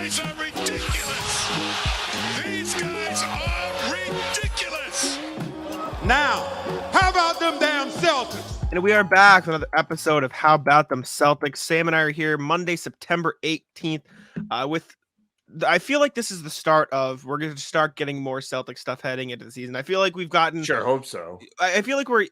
guys are ridiculous. These guys are ridiculous. Now, how about them damn Celtics? And we are back with another episode of How About Them Celtics. Sam and I are here Monday, September 18th. I feel like this is the start of, we're going to start getting more Celtic stuff heading into the season. I feel like we've gotten. Sure, hope so. I feel like we're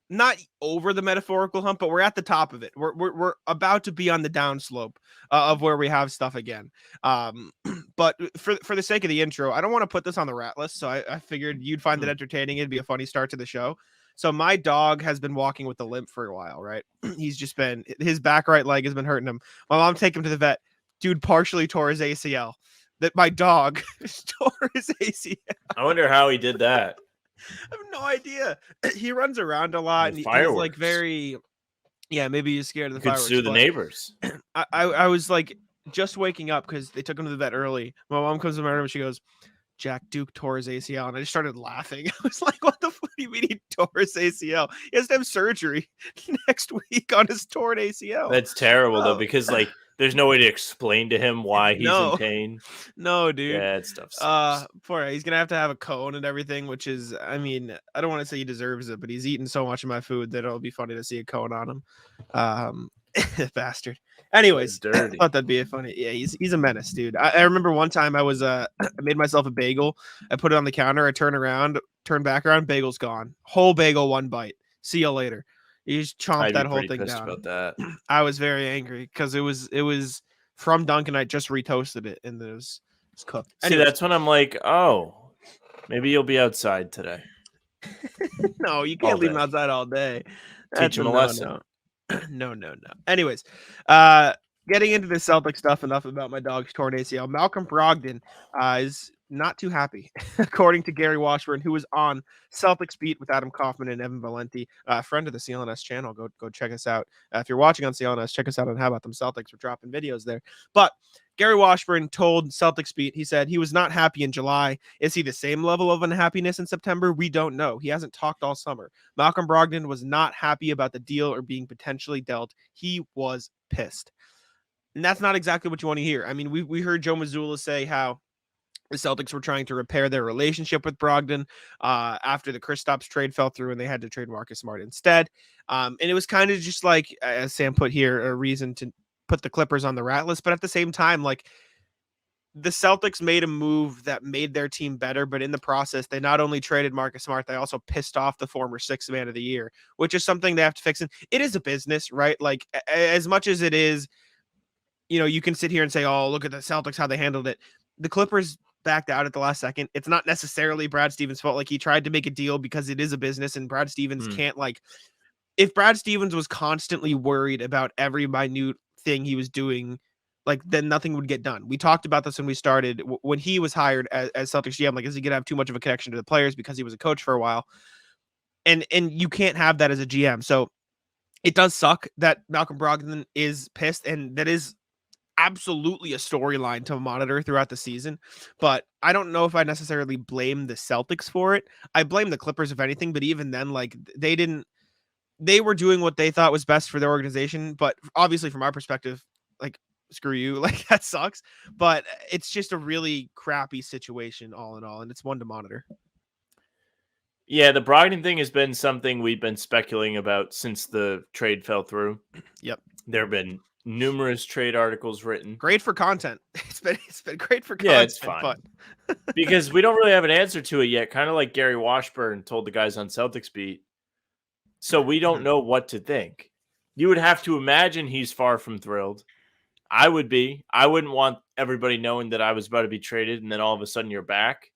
not over the metaphorical hump, but we're at the top of it. We're about to be on the downslope of where we have stuff again. But for the sake of the intro, I don't want to put this on the rat list, so I figured you'd find it entertaining. It'd be a funny start to the show. So my dog has been walking with a limp for a while, right? He's just been, his back right leg has been hurting him. My mom take him to the vet. Dude partially tore his ACL. That my dog tore his ACL. I wonder how he did that. I have no idea. He runs around a lot, and he's like very, maybe he's scared of the Could fireworks. Sue the neighbors. I was like just waking up because they took him to the vet early. My mom comes to my room and she goes, Jack Duke tore his ACL, and I just started laughing. I was like, what the fuck do you mean he tore his ACL? He has to have surgery next week on his torn ACL. That's terrible, though, because like there's no way to explain to him why he's in pain. No, dude. Yeah, that stuff sucks. Poor, he's gonna have to have a cone and everything, which is, I mean, I don't want to say he deserves it, but he's eaten so much of my food that it'll be funny to see a cone on him. Bastard. Anyways, I thought that'd be a funny. Yeah, he's a menace, dude. I remember one time I was I made myself a bagel. I put it on the counter. I turn back around, bagel's gone. Whole bagel, one bite. See you later. You just chomped that whole thing down. About that. I was very angry because it was from Dunkin'. I just retoasted it and it was cooked. Anyways. See, that's when I'm like, oh, maybe you'll be outside today. No, you can't leave him outside all day. Teach him a lesson. No. Anyways, getting into the Celtic stuff, enough about my dog's torn ACL. Malcolm Brogdon is not too happy, according to Gary Washburn, who was on Celtics Beat with Adam Kaufman and Evan Valenti, a friend of the CLNS channel. Go check us out. If you're watching on CLNS, check us out on How About Them Celtics. We're dropping videos there. But Gary Washburn told Celtics Beat, he said he was not happy in July. Is he the same level of unhappiness in September? We don't know. He hasn't talked all summer. Malcolm Brogdon was not happy about the deal or being potentially dealt. He was pissed. And that's not exactly what you want to hear. I mean, we heard Joe Mazzulla say how the Celtics were trying to repair their relationship with Brogdon after the Kristaps trade fell through and they had to trade Marcus Smart instead. And it was kind of just like, as Sam put here, a reason to put the Clippers on the rat list. But at the same time, like, the Celtics made a move that made their team better, but in the process, they not only traded Marcus Smart, they also pissed off the former sixth man of the year, which is something they have to fix. And it is a business, right? Like, as much as it is, you know, you can sit here and say, oh, look at the Celtics, how they handled it. The Clippers backed out at the last second. It's not necessarily Brad Stevens' fault. Like, he tried to make a deal because it is a business, and Brad Stevens can't, like, if Brad Stevens was constantly worried about every minute thing he was doing, like, then nothing would get done. We talked about this when we started, when he was hired as Celtics GM, like, is he going to have too much of a connection to the players because he was a coach for a while? And you can't have that as a GM. So it does suck that Malcolm Brogdon is pissed, and that is absolutely a storyline to monitor throughout the season. But I don't know if I necessarily blame the Celtics for it. I blame the Clippers, if anything, but even then, like, they were doing what they thought was best for their organization. But obviously from our perspective, like, screw you, like, that sucks. But it's just a really crappy situation all in all, and it's one to monitor. Yeah, the Brogdon thing has been something we've been speculating about since the trade fell through. Yep. There have been numerous trade articles written. Great for content. It's been great for content. Yeah, it's fine. Because we don't really have an answer to it yet, kind of like Gary Washburn told the guys on Celtics Beat. So we don't know what to think. You would have to imagine he's far from thrilled. I would be. I wouldn't want everybody knowing that I was about to be traded and then all of a sudden you're back.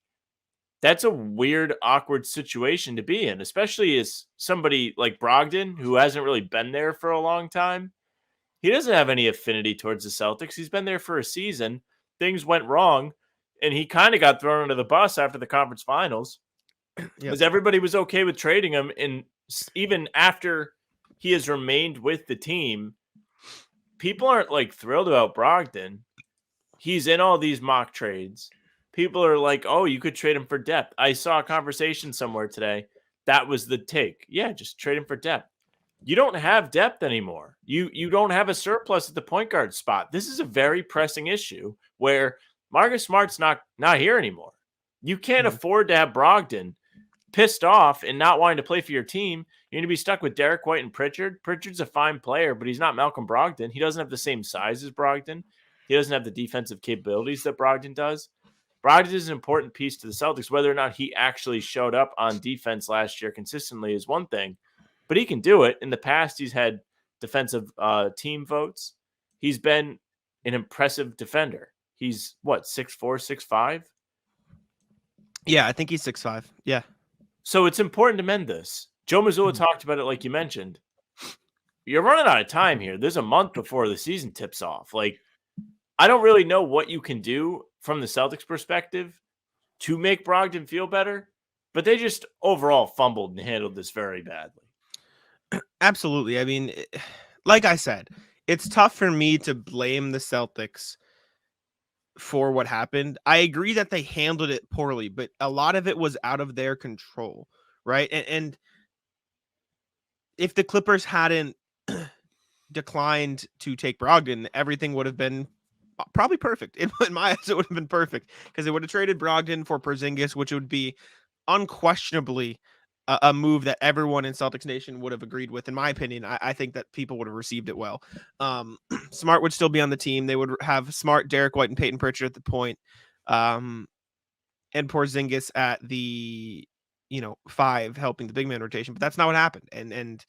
That's a weird, awkward situation to be in, especially as somebody like Brogdon, who hasn't really been there for a long time. He doesn't have any affinity towards the Celtics. He's been there for a season. Things went wrong, and he kind of got thrown under the bus after the conference finals because everybody was okay with trading him. And even after he has remained with the team, people aren't, like, thrilled about Brogdon. He's in all these mock trades. People are like, oh, you could trade him for depth. I saw a conversation somewhere today. That was the take. Yeah, just trade him for depth. You don't have depth anymore. You don't have a surplus at the point guard spot. This is a very pressing issue where Marcus Smart's not here anymore. You can't afford to have Brogdon pissed off and not wanting to play for your team. You're going to be stuck with Derek White and Pritchard. Pritchard's a fine player, but he's not Malcolm Brogdon. He doesn't have the same size as Brogdon. He doesn't have the defensive capabilities that Brogdon does. Brogdon is an important piece to the Celtics. Whether or not he actually showed up on defense last year consistently is one thing, but he can do it. In the past, he's had defensive team votes. He's been an impressive defender. He's, 6'4", 6'5"? Yeah, I think he's 6'5". Yeah. So it's important to mend this. Joe Mazzulla talked about it like you mentioned. You're running out of time here. There's a month before the season tips off. I don't really know what you can do from the Celtics perspective to make Brogdon feel better, but they just overall fumbled and handled this very badly. Absolutely. I mean, like I said, it's tough for me to blame the Celtics for what happened. I agree that they handled it poorly, but a lot of it was out of their control, right? And if the Clippers hadn't declined to take Brogdon, everything would have been probably perfect. In my eyes, it would have been perfect because they would have traded Brogdon for Porzingis, which would be unquestionably a move that everyone in Celtics Nation would have agreed with. In my opinion, I think that people would have received it well. Smart would still be on the team. They would have Smart, Derek White, and Payton Pritchard at the point, and Porzingis at the 5, helping the big man rotation. But that's not what happened, and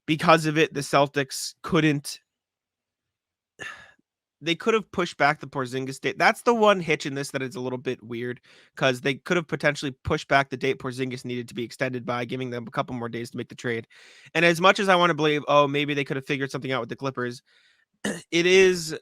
because of it, the Celtics couldn't. They could have pushed back the Porzingis date. That's the one hitch in this that is a little bit weird because they could have potentially pushed back the date Porzingis needed to be extended by, giving them a couple more days to make the trade. And as much as I want to believe, maybe they could have figured something out with the Clippers, it is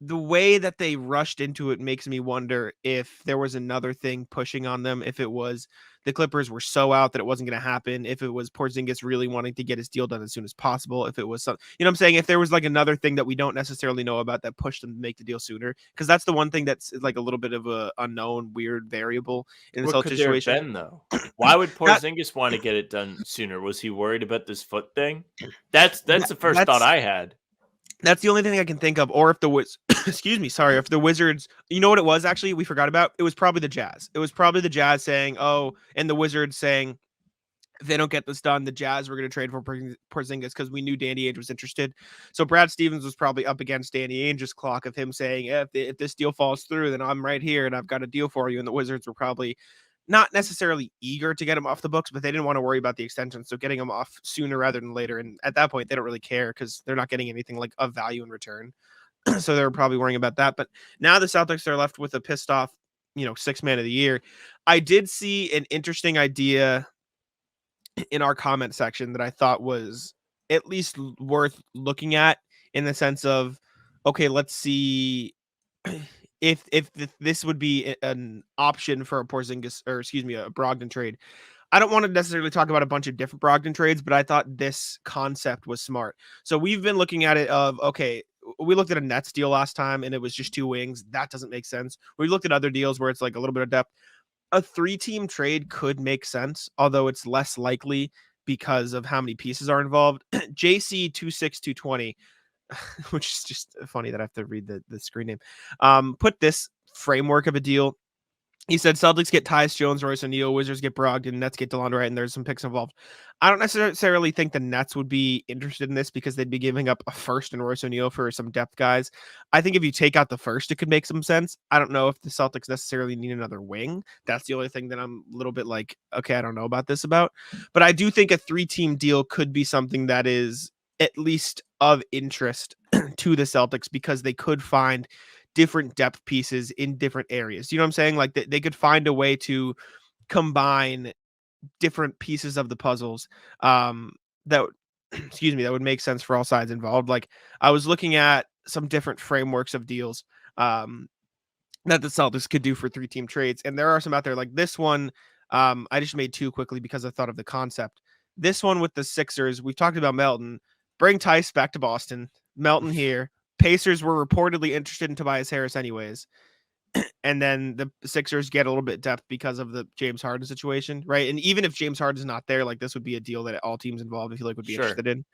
the way that they rushed into it makes me wonder if there was another thing pushing on them, if it was the Clippers were so out that it wasn't going to happen, if it was Porzingis really wanting to get his deal done as soon as possible, if it was something, what I'm saying? If there was another thing that we don't necessarily know about that pushed them to make the deal sooner, because that's the one thing that's a little bit of a unknown, weird variable in this whole situation. Been, though? Why would Porzingis want to get it done sooner? Was he worried about this foot thing? That's the first thought I had. That's the only thing I can think of. Or if the if the Wizards, you know what it was actually, we forgot about? It was probably the Jazz. It was probably the Jazz saying, and the Wizards saying, if they don't get this done, the Jazz were going to trade for Porzingis because we knew Danny Ainge was interested. So Brad Stevens was probably up against Danny Ainge's clock of him saying, if this deal falls through, then I'm right here and I've got a deal for you. And the Wizards were probably not necessarily eager to get him off the books, but they didn't want to worry about the extension. So getting him off sooner rather than later. And at that point, they don't really care because they're not getting anything of value in return. So they were probably worrying about that. But now the Celtics are left with a pissed off, 6th man of the year. I did see an interesting idea in our comment section that I thought was at least worth looking at, in the sense of, okay, let's see if this would be an option for a Porzingis, or a Brogdon trade. I don't want to necessarily talk about a bunch of different Brogdon trades, but I thought this concept was smart. So we've been looking at it of, okay, we looked at a Nets deal last time and it was just 2 wings. That doesn't make sense. We looked at other deals where it's a little bit of depth. A 3-team trade could make sense, although it's less likely because of how many pieces are involved. JC 26220, which is just funny that I have to read the screen name, put this framework of a deal. He said Celtics get Tyus Jones, Royce O'Neal, Wizards get Brogdon, Nets get DeLon Wright, and there's some picks involved. I don't necessarily think the Nets would be interested in this because they'd be giving up a first and Royce O'Neal for some depth guys. I think if you take out the first, it could make some sense. I don't know if the Celtics necessarily need another wing. That's the only thing that I'm a little bit okay, I don't know about this about. But I do think a 3-team deal could be something that is at least of interest to the Celtics because they could find different depth pieces in different areas. You know what I'm saying? They could find a way to combine different pieces of the puzzles that would make sense for all sides involved. I was looking at some different frameworks of deals that the Celtics could do for 3-team trades, and there are some out there like this one. I just made 2 quickly because I thought of the concept. This one with the Sixers, we've talked about Melton. Bring Tice back to Boston. Melton here. Pacers were reportedly interested in Tobias Harris anyways. And then the Sixers get a little bit depth because of the James Harden situation, right? And even if James Harden's not there, like this would be a deal that all teams involved, I feel like, would be Sure. interested in.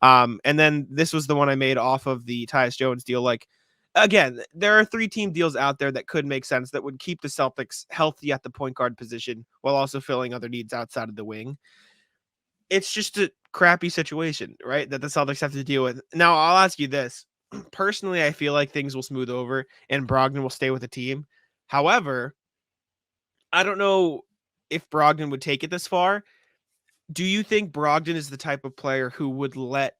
And then this was the one I made off of the Tyus Jones deal. Like, again, there are 3-team deals out there that could make sense that would keep the Celtics healthy at the point guard position while also filling other needs outside of the wing. It's just a crappy situation, right? That the Celtics have to deal with. Now, I'll ask you this. Personally, I feel like things will smooth over and Brogdon will stay with the team. However, I don't know if Brogdon would take it this far. Do you think Brogdon is the type of player who would let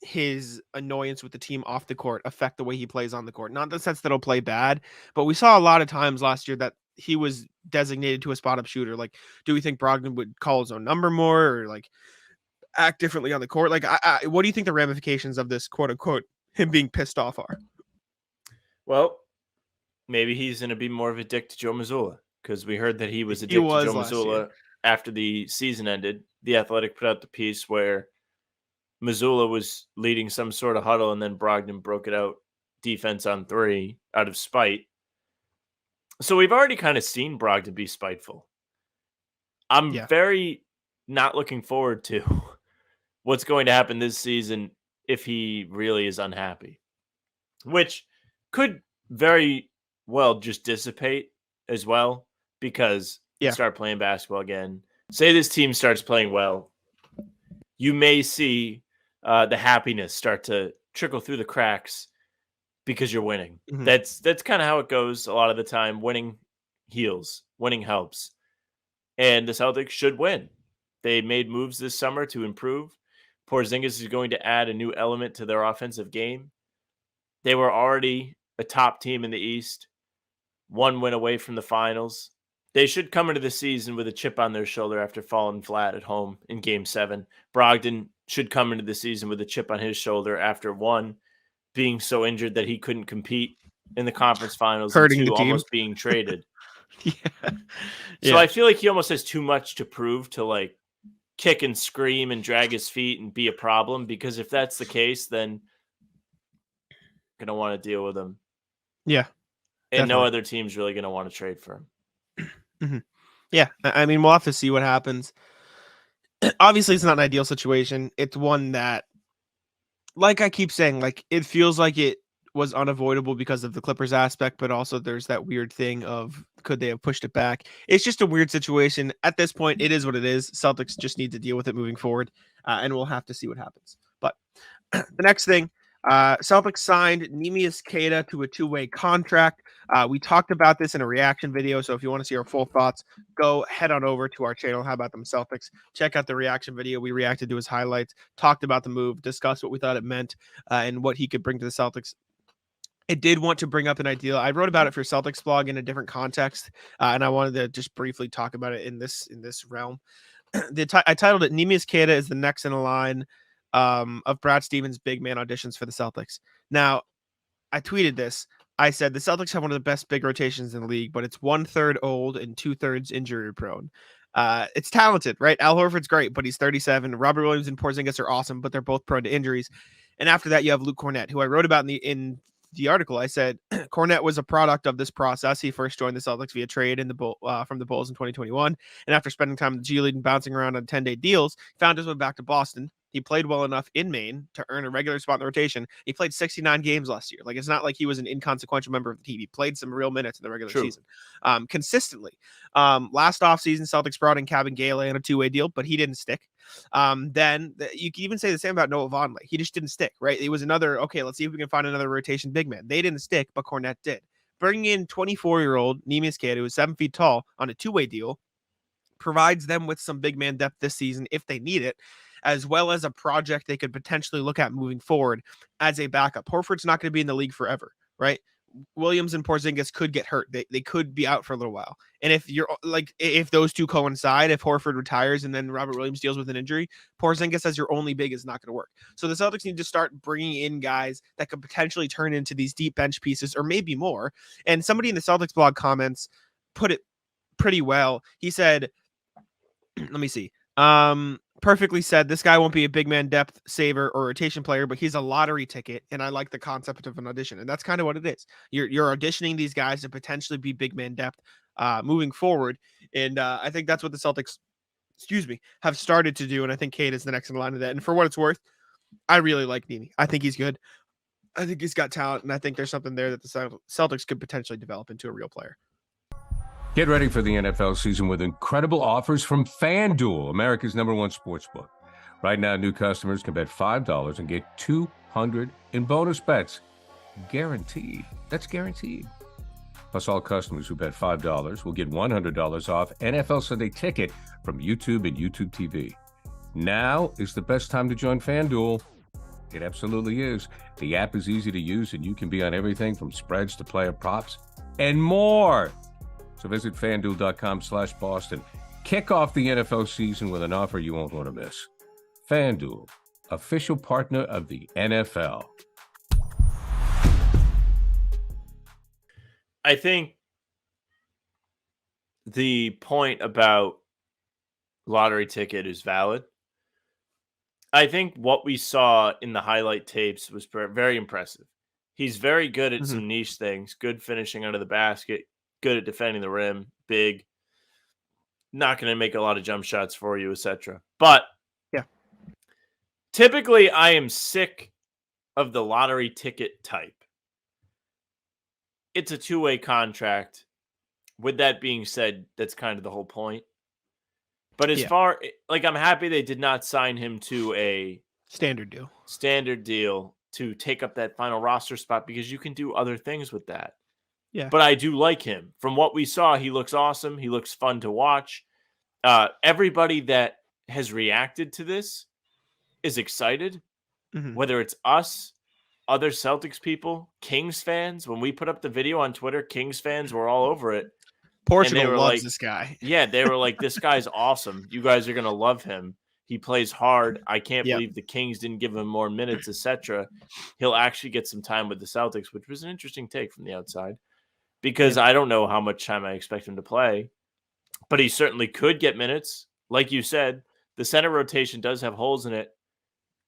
his annoyance with the team off the court affect the way he plays on the court? Not in the sense that he'll play bad, but we saw a lot of times last year that he was designated to a spot-up shooter. Like, do we think Brogdon would call his own number more or like act differently on the court? Like, what do you think the ramifications of this quote unquote him being pissed off are? Well, maybe he's going to be more of a dick to Joe Mazzulla, because we heard that he was a dick to Joe Mazzulla after the season ended. The Athletic put out the piece where Mazzulla was leading some sort of huddle and then Brogdon broke it out defense on 3 out of spite. So we've already kind of seen Brogdon be spiteful. I'm very not looking forward to what's going to happen this season if he really is unhappy, which could very well just dissipate as well, because you start playing basketball again. Say this team starts playing well, you may see the happiness start to trickle through the cracks because you're winning. Mm-hmm. That's kind of how it goes a lot of the time. Winning heals, winning helps, and the Celtics should win. They made moves this summer to improve. Porzingis is going to add a new element to their offensive game. They were already a top team in the East, 1 win away from the finals. They should come into the season with a chip on their shoulder after falling flat at home in Game 7. Brogdon should come into the season with a chip on his shoulder after 1, being so injured that he couldn't compete in the conference finals, hurting and 2, the team, almost being traded. Yeah. So I feel like he almost has too much to prove to like kick and scream and drag his feet and be a problem, because if that's the case, then I'm going to want to deal with him. Yeah. And definitely. No other team's really going to want to trade for him. Mm-hmm. Yeah. I mean, we'll have to see what happens. Obviously, it's not an ideal situation. It's one that, like I keep saying, like it feels like it was unavoidable because of the Clippers aspect, but also there's that weird thing of could they have pushed it back? It's just a weird situation. At this point, it is what it is. Celtics just need to deal with it moving forward, and we'll have to see what happens. But the next thing, Celtics signed Neemias Queta to a 2-way contract. We talked about this in a reaction video, so if you want to see our full thoughts, go head on over to our channel, How About Them Celtics. Check out the reaction video. We reacted to his highlights, talked about the move, discussed what we thought it meant, and what he could bring to the Celtics. I did want to bring up an idea. I wrote about it for Celtics blog in a different context, and I wanted to just briefly talk about it in this realm. I titled it "Neemias Queta is the next in a line of Brad Stevens' big man auditions for the Celtics." Now, I tweeted this. I said the Celtics have one of the best big rotations in the league, but it's 1/3 old and 2/3 injury prone. It's talented, right? Al Horford's great, but he's 37. Robert Williams and Porzingis are awesome, but they're both prone to injuries. And after that, you have Luke Kornet, who I wrote about in the article. I said Kornet was a product of this process. He first joined the Celtics via trade from the Bulls in 2021. And after spending time in the G League and bouncing around on 10-day deals, found his way back to Boston. He played well enough in Maine to earn a regular spot in the rotation. He played 69 games last year. Like, it's not like he was an inconsequential member of the team. He played some real minutes in the regular season consistently. Last offseason, Celtics brought in Kevin Gale on a 2-way deal, but he didn't stick. Then you can even say the same about Noah Vonleh. He just didn't stick, right? It was another, okay, let's see if we can find another rotation big man. They didn't stick, but Kornet did. Bringing in 24-year-old Neemias Queta, who is 7 feet tall, on a 2-way deal, provides them with some big man depth this season if they need it, as well as a project they could potentially look at moving forward as a backup. Horford's not going to be in the league forever, right? Williams and Porzingis could get hurt. They could be out for a little while. And if those two coincide, if Horford retires and then Robert Williams deals with an injury, Porzingis as your only big is not going to work. So the Celtics need to start bringing in guys that could potentially turn into these deep bench pieces or maybe more. And somebody in the Celtics blog comments put it pretty well. He said, let me see. perfectly said, this guy won't be a big man depth saver or rotation player, but he's a lottery ticket, and I like the concept of an audition, and that's kind of what it is. You're auditioning these guys to potentially be big man depth moving forward, and I think that's what the Celtics, have started to do, and I think Cade is the next in line of that. And for what it's worth, I really like Nini. I think he's good. I think he's got talent, and I think there's something there that the Celtics could potentially develop into a real player. Get ready for the NFL season with incredible offers from Fanduel, America's #1 sportsbook. Right now, new customers can bet $5 and get $200 in bonus bets. Guaranteed. That's guaranteed. Plus, all customers who bet $5 will get $100 off NFL Sunday Ticket from YouTube and YouTube TV. Now is the best time to join Fanduel. It absolutely is. The app is easy to use, and you can be on everything from spreads to player props and more. So visit FanDuel.com/Boston. Kick off the NFL season with an offer you won't want to miss. FanDuel, official partner of the NFL. I think the point about lottery ticket is valid. I think what we saw in the highlight tapes was very impressive. He's very good at some niche things, good finishing under the basket, good at defending the rim, big, not going to make a lot of jump shots for you, etc. But yeah, typically I am sick of the lottery ticket type. It's a two-way contract. With that being said, that's kind of the whole point. But as far, like, I'm happy they did not sign him to a standard deal to take up that final roster spot, because you can do other things with that. Yeah. But I do like him. From what we saw, he looks awesome. He looks fun to watch. Everybody that has reacted to this is excited, whether it's us, other Celtics people, Kings fans. When we put up the video on Twitter, Kings fans were all over it. Portugal loves this guy. Yeah, they were like, this guy's awesome. You guys are going to love him. He plays hard. I can't believe the Kings didn't give him more minutes, etc. He'll actually get some time with the Celtics, which was an interesting take from the outside, because I don't know how much time I expect him to play, but he certainly could get minutes. Like you said, the center rotation does have holes in it.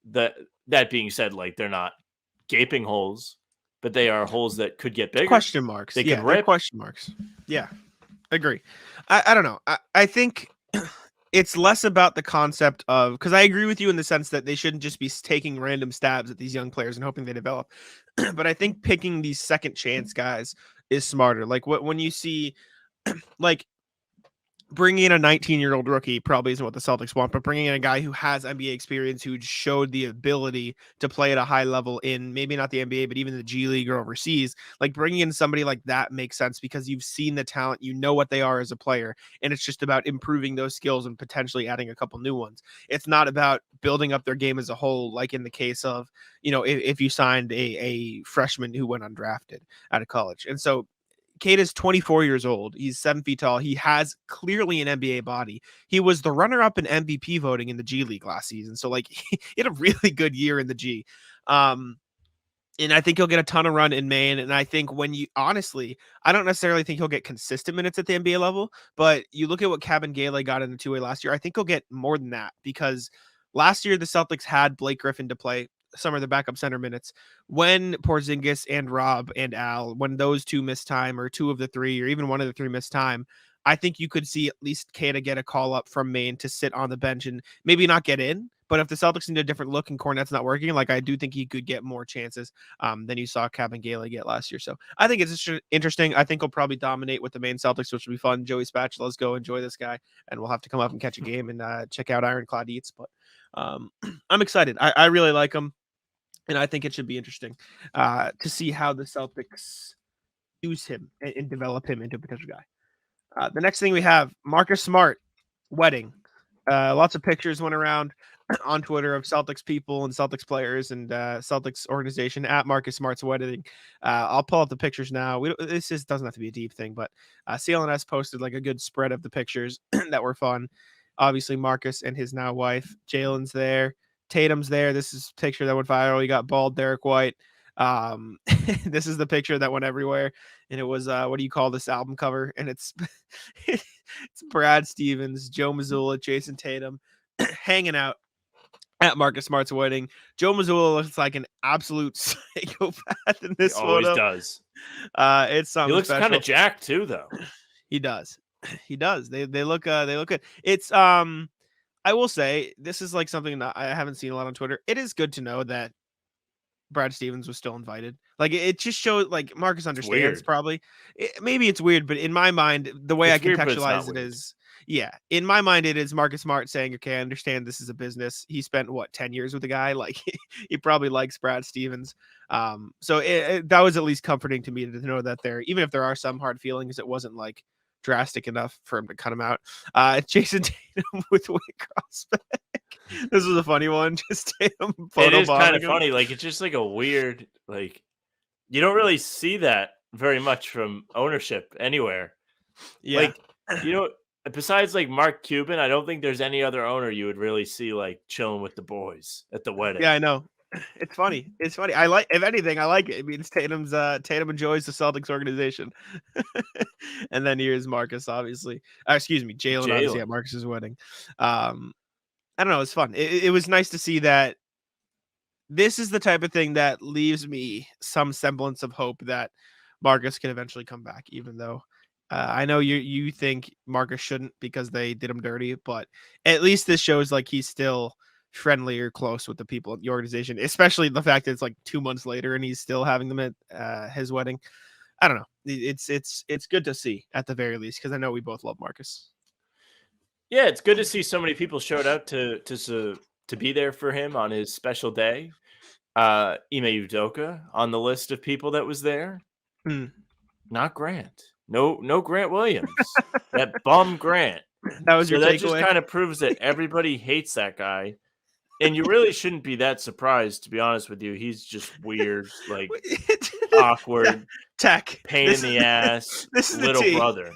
That being said, like, they're not gaping holes, but they are holes that could get bigger. Question marks. They can rip. Question marks. Yeah, agree. I don't know. I think it's less about the concept of, because I agree with you in the sense that they shouldn't just be taking random stabs at these young players and hoping they develop. But I think picking these second chance guys is smarter. Like when you see, like, bringing in a 19-year-old rookie probably isn't what the Celtics want, but bringing in a guy who has NBA experience, who showed the ability to play at a high level in maybe not the NBA, but even the G League or overseas, like bringing in somebody like that makes sense because you've seen the talent, you know what they are as a player, and it's just about improving those skills and potentially adding a couple new ones. It's not about building up their game as a whole, like in the case of, if you signed a freshman who went undrafted out of college. And so Cade is 24 years old. He's 7 feet tall. He has clearly an NBA body. He was the runner-up in MVP voting in the G League last season. So, like, he had a really good year in the G. And I think he'll get a ton of run in Maine. And I think honestly, I don't necessarily think he'll get consistent minutes at the NBA level, but you look at what Kabengele got in the two-way last year, I think he'll get more than that, because last year the Celtics had Blake Griffin to play some of the backup center minutes. When Porzingis and Rob and Al, when those two missed time, or two of the three, or even one of the three missed time, I think you could see at least Kada get a call up from Maine to sit on the bench and maybe not get in. But if the Celtics need a different look and Cornette's not working, like, I do think he could get more chances than you saw Kabengele get last year. So I think it's interesting. I think he'll probably dominate with the Maine Celtics, which will be fun. Joey Spatula, let's go enjoy this guy, and we'll have to come up and catch a game and check out Ironclad Eats. But I'm excited. I really like him. And I think it should be interesting to see how the Celtics use him and develop him into a potential guy. The next thing we have, Marcus Smart wedding. Lots of pictures went around on Twitter of Celtics people and Celtics players and Celtics organization at Marcus Smart's wedding. I'll pull up the pictures now. This doesn't have to be a deep thing, but CLNS posted like a good spread of the pictures that were fun. Obviously, Marcus and his now wife. Jalen's there. Tatum's there. This is a picture that went viral. You got bald Derek White. This is the picture that went everywhere, and it was what do you call this album cover? And it's it's Brad Stevens, Joe Mazzulla, Jason Tatum, hanging out at Marcus Smart's wedding. Joe Mazzulla looks like an absolute psychopath in this He always photo. does. It's He something looks special. kind of jacked too, though. He does. He does. They look good. It's I will say this is like something that I haven't seen a lot on Twitter. It is good to know that Brad Stevens was still invited. Like it just shows like Marcus understands weird. probably. Maybe it's weird, but in my mind, the way It's I weird, but it's not contextualize it weird. is, yeah, in my mind, it is Marcus Smart saying, okay, I understand this is a business. He spent what 10 years with the guy. Like he probably likes Brad Stevens. So that was at least comforting to me to know that there, even if there are some hard feelings, it wasn't like drastic enough for him to cut him out. Jason Tatum with Wade Crossback. This was a funny one. Just Tatum It is kind photobombing of him. funny. Like it's just like a weird, like you don't really see that very much from ownership anywhere. Yeah. Like, you know, besides like Mark Cuban, I don't think there's any other owner you would really see like chilling with the boys at the wedding. Yeah, I know. It's funny. It's funny. I like, if anything, I like it. It means Tatum enjoys the Celtics organization. And then here's Marcus, obviously. Excuse me, Jalen obviously at Marcus's wedding. I don't know. It's fun. It was nice to see that. This is the type of thing that leaves me some semblance of hope that Marcus can eventually come back, even though I know you think Marcus shouldn't because they did him dirty, but at least this shows like he's still friendly or close with the people at the organization, especially the fact that it's like 2 months later and he's still having them at his wedding. I don't know. It's good to see at the very least because I know we both love Marcus. Yeah, it's good to see so many people showed up to be there for him on his special day. Ime Udoka on the list of people that was there. Not Grant. No Grant Williams. That bum Grant. That was so your that takeaway? just kind of proves that everybody hates that guy. And you really shouldn't be that surprised, to be honest with you. He's just weird, like awkward, tech, pain in the ass, this is little the brother.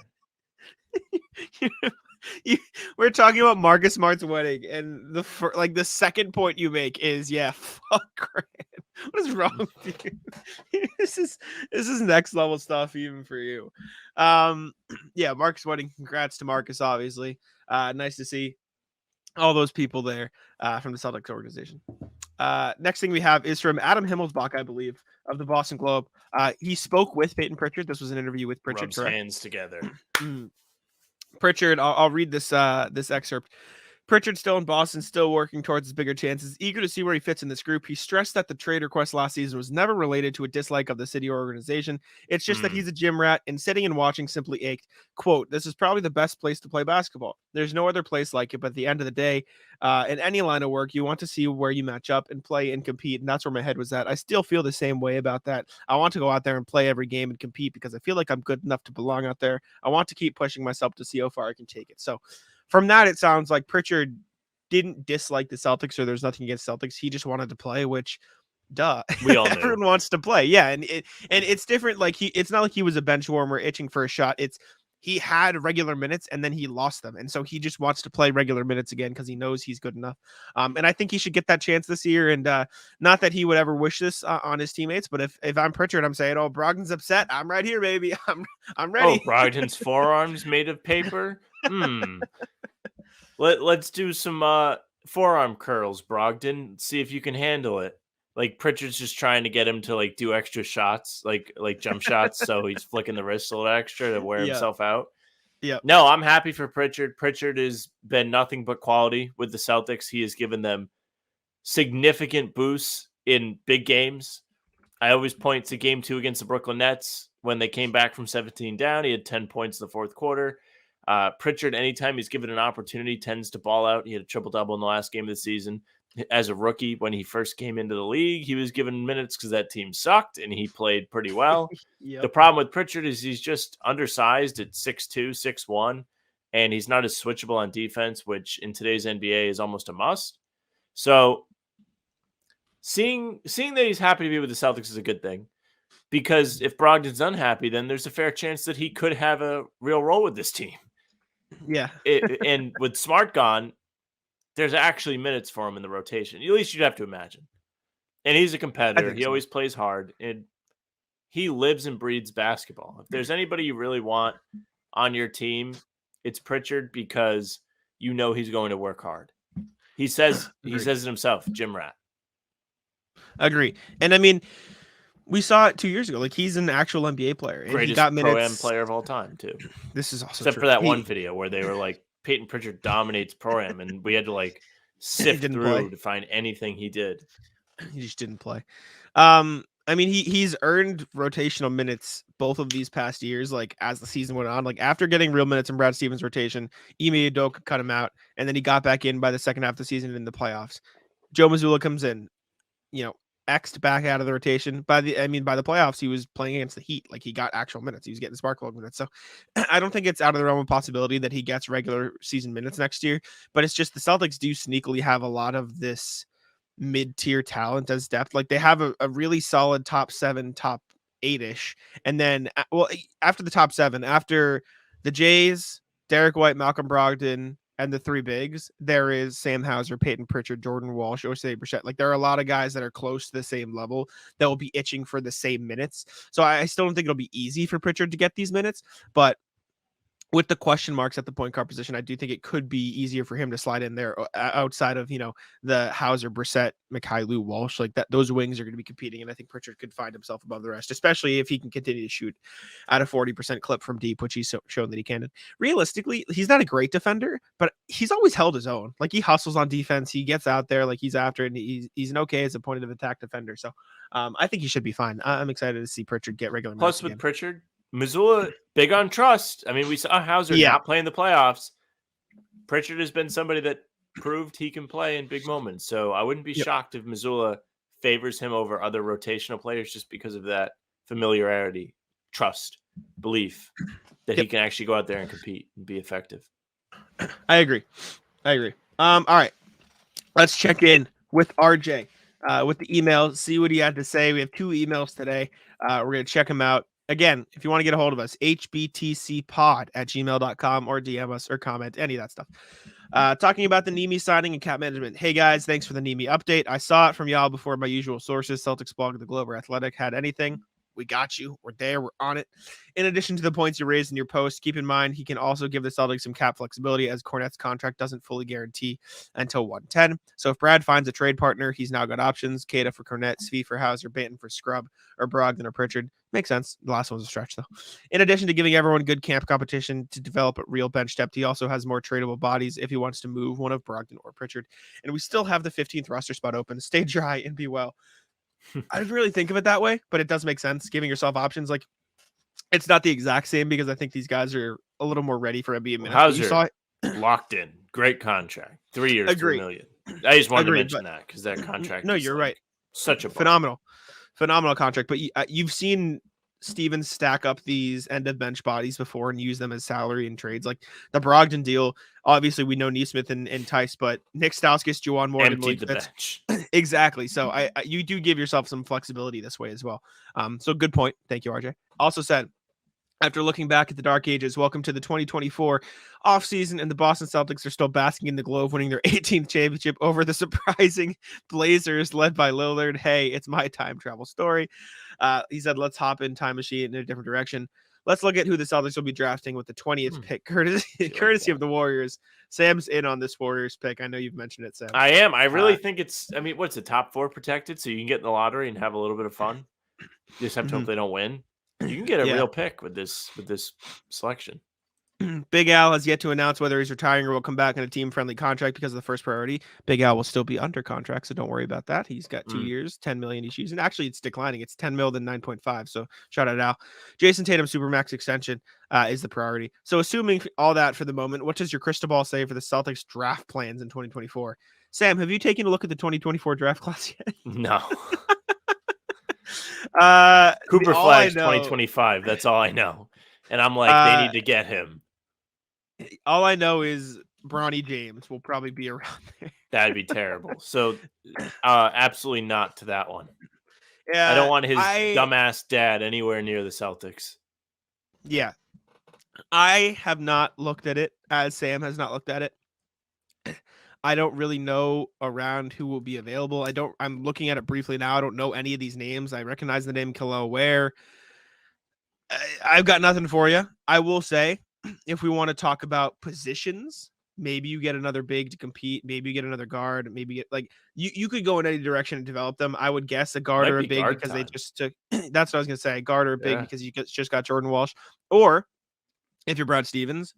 We're talking about Marcus Smart's wedding, and the second point you make is, yeah, fuck Grant. What is wrong with you? This is next level stuff even for you. Yeah, Marcus' wedding. Congrats to Marcus, obviously. Nice to see all those people there from the Celtics organization. Next thing we have is from Adam Himmelsbach, I believe, of the Boston Globe. He spoke with Payton Pritchard. This was an interview with Pritchard. Rubs hands together. Pritchard, I'll read this excerpt. Pritchard still in Boston, still working towards his bigger chances, eager to see where he fits in this group. He stressed that the trade request last season was never related to a dislike of the city or organization. It's just that he's a gym rat, and sitting and watching simply ached. Quote, this is probably the best place to play basketball. There's no other place like it, but at the end of the day, in any line of work, you want to see where you match up and play and compete, and that's where my head was at. I still feel the same way about that. I want to go out there and play every game and compete because I feel like I'm good enough to belong out there. I want to keep pushing myself to see how far I can take it. So from that, it sounds like Pritchard didn't dislike the Celtics or there's nothing against Celtics. He just wanted to play, which duh. We all everyone wants to play. Yeah. And it's different. Like it's not like he was a bench warmer itching for a shot. He had regular minutes and then he lost them. And so he just wants to play regular minutes again because he knows he's good enough. And I think he should get that chance this year. And not that he would ever wish this on his teammates, but if I'm Pritchard, I'm saying, oh, Brogdon's upset. I'm right here, baby. I'm ready. Oh, Brogdon's forearms made of paper. Let's do some forearm curls, Brogdon. See if you can handle it. Like Pritchard's just trying to get him to like do extra shots, like jump shots. So he's flicking the wrist a little extra to wear himself out. Yeah. No, I'm happy for Pritchard. Pritchard has been nothing but quality with the Celtics. He has given them significant boosts in big games. I always point to game 2 against the Brooklyn Nets when they came back from 17 down. He had 10 points in the fourth quarter. Pritchard, anytime he's given an opportunity, tends to ball out. He had a triple-double in the last game of the season. As a rookie, when he first came into the league, he was given minutes because that team sucked, and he played pretty well. Yep. The problem with Pritchard is he's just undersized at 6'2", 6'1", and he's not as switchable on defense, which in today's NBA is almost a must. So seeing that he's happy to be with the Celtics is a good thing. Because if Brogdon's unhappy, then there's a fair chance that he could have a real role with this team. Yeah. And with Smart gone, there's actually minutes for him in the rotation. At least you'd have to imagine. And he's a competitor. He always plays hard. And he lives and breathes basketball. If there's anybody you really want on your team, it's Pritchard because you know he's going to work hard. He says Agreed. it himself, gym rat. Agree. And I mean, we saw it 2 years ago. Like, he's an actual NBA player, and he Greatest got pro-am minutes. player of all time, too. This is also Except true. for that one video where they were like, Payton Pritchard dominates pro-am, and we had to like sift didn't through play. to find anything he did. He just didn't play. I mean, he's earned rotational minutes both of these past years, like as the season went on. Like, after getting real minutes in Brad Stevens' rotation, Ime Udoka cut him out, and then he got back in by the second half of the season in the playoffs. Joe Mazzulla comes in, X'd back out of the rotation. By the playoffs, he was playing against the Heat. Like, he got actual minutes. He was getting spark plug minutes. So I don't think it's out of the realm of possibility that he gets regular season minutes next year. But it's just the Celtics do sneakily have a lot of this mid-tier talent as depth. Like, they have a really solid top 7, top 8-ish. And then, after the top 7, after the Jays, Derek White, Malcolm Brogdon, and the 3 bigs, there is Sam Hauser, Payton Pritchard, Jordan Walsh, Osei Brissett. Like, there are a lot of guys that are close to the same level that will be itching for the same minutes. So I still don't think it'll be easy for Pritchard to get these minutes, but with the question marks at the point guard position, I do think it could be easier for him to slide in there outside of, the Hauser, Brissett, Mikhailuk, Walsh, like that. Those wings are going to be competing, and I think Pritchard could find himself above the rest, especially if he can continue to shoot at a 40% clip from deep, which he's shown that he can. And realistically, he's not a great defender, but he's always held his own. Like, he hustles on defense. He gets out there, like, he's after it, and he's an okay as a point of attack defender. So I think he should be fine. I'm excited to see Pritchard get regular minutes Plus, with again. Pritchard, Mazzulla, big on trust. I mean, we saw Hauser not playing the playoffs. Pritchard has been somebody that proved he can play in big moments. So I wouldn't be shocked if Mazzulla favors him over other rotational players just because of that familiarity, trust, belief that he can actually go out there and compete and be effective. I agree. All right. Let's check in with RJ with the email, see what he had to say. We have 2 emails today. We're going to check them out. Again, if you want to get a hold of us, hbtcpod@gmail.com, or DM us or comment, any of that stuff. Talking about the Nemi signing and cap management. Hey, guys, thanks for the Nemi update. I saw it from y'all before my usual sources. Celtics blog, The Globe, or Athletic had anything. We got you. We're there. We're on it. In addition to the points you raised in your post, keep in mind he can also give the Celtics some cap flexibility, as Cornette's contract doesn't fully guarantee until 110. So if Brad finds a trade partner, he's now got options. Queta for Cornette, Svi for Hauser, Payton for Scrub, or Brogdon or Pritchard. Makes sense. The last one's a stretch, though. In addition to giving everyone good camp competition to develop a real bench depth, he also has more tradable bodies if he wants to move one of Brogdon or Pritchard. And we still have the 15th roster spot open. Stay dry and be well. I didn't really think of it that way, but it does make sense. Giving yourself options, like, it's not the exact same because I think these guys are a little more ready for NBA minutes. Hauser, locked in, great contract, 3 years, $3 million. I just wanted to mention that because that contract. No, you're right. Such a phenomenal contract. But you've seen Stevens stack up these end of bench bodies before and use them as salary in trades, like the Brogdon deal. Obviously, we know Nesmith and Tice, but Nick Stauskas, Juwan Morgan, emptied the bench. Exactly. So you do give yourself some flexibility this way as well. So good point. Thank you, RJ. Also said, after looking back at the dark ages, welcome to the 2024 offseason, and the Boston Celtics are still basking in the glow of winning their 18th championship over the surprising Blazers led by Lillard. Hey, it's my time travel story. He said, let's hop in time machine in a different direction. Let's look at who the Celtics will be drafting with the 20th pick, courtesy of the Warriors. Sam's in on this Warriors pick. I know you've mentioned it, Sam. I am. I really think it's, what's the top 4 protected, so you can get in the lottery and have a little bit of fun. You just have to hope they don't win. You can get a real pick with this selection. Big Al has yet to announce whether he's retiring or will come back in a team-friendly contract because of the first priority. Big Al will still be under contract, so don't worry about that. He's got 2 years, $10 million each season. Actually, it's declining. It's $10 million, then 9.5. So shout out Al. Jason Tatum Supermax extension is the priority. So assuming all that for the moment, what does your crystal ball say for the Celtics draft plans in 2024? Sam, have you taken a look at the 2024 draft class yet? No. Cooper Flags 2025. That's all I know. And I'm like, they need to get him. All I know is Bronny James will probably be around there. That'd be terrible. So absolutely not to that one. Yeah, I don't want his dumbass dad anywhere near the Celtics. Yeah. I have not looked at it, as Sam has not looked at it. I don't really know around who will be available. I'm looking at it briefly now. I don't know any of these names. I recognize the name Khalil Ware. I've got nothing for you. I will say, if we want to talk about positions maybe you get another big to compete. Maybe you get another guard. Maybe you get like you could go in any direction and develop them. I would guess a guard Might or a be big guard because they time. just took. That's what I was gonna say. A guard or a big Yeah. because just got Jordan Walsh. Or if you're Brad Stevens,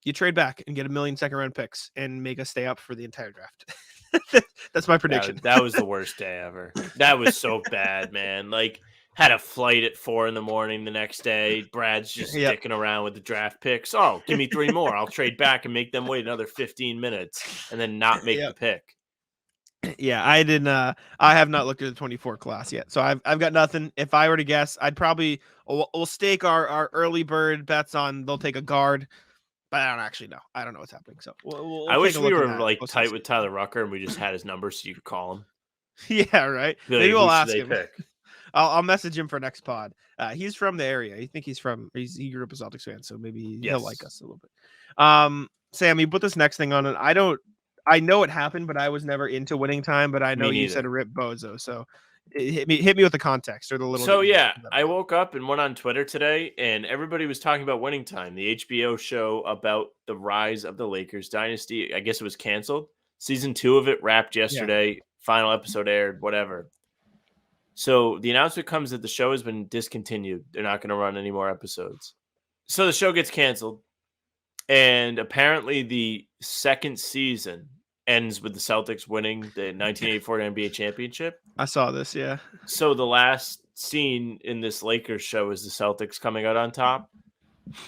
you trade back and get 1 million second-round picks and make us stay up for the entire draft. That's my prediction. That was the worst day ever. That was so bad, man. Like, had a flight at 4 a.m. the next day. Brad's just Yep. dicking around with the draft picks. Oh, give me 3 more. I'll trade back and make them wait another 15 minutes and then not make the pick. Yeah, I didn't. I have not looked at the 24 class yet, so I've got nothing. If I were to guess, I'd probably we'll stake our early bird bets on they'll take a guard, but I don't actually know. I don't know what's happening. So we'll I take wish a we look at were that like post tight season. with Tyler Rucker and we just had his number so you could call him. Yeah, right. Be like, Maybe we'll who should ask they him. pick? I'll message him for next pod. He's from the area. I think he grew up a Celtics fan, so maybe he'll like us a little bit. Sam, you put this next thing on, and I know it happened, but I was never into winning time. But I know you said a rip bozo, so hit me with the context or the little. So yeah, I woke up and went on Twitter today, and everybody was talking about Winning Time, the HBO show about the rise of the Lakers dynasty. I guess it was canceled. Season 2 of it wrapped yesterday. Final episode aired. Whatever. So the announcement comes that the show has been discontinued. They're not going to run any more episodes. So the show gets canceled. And apparently the second season ends with the Celtics winning the 1984 NBA championship. I saw this, yeah. So the last scene in this Lakers show is the Celtics coming out on top.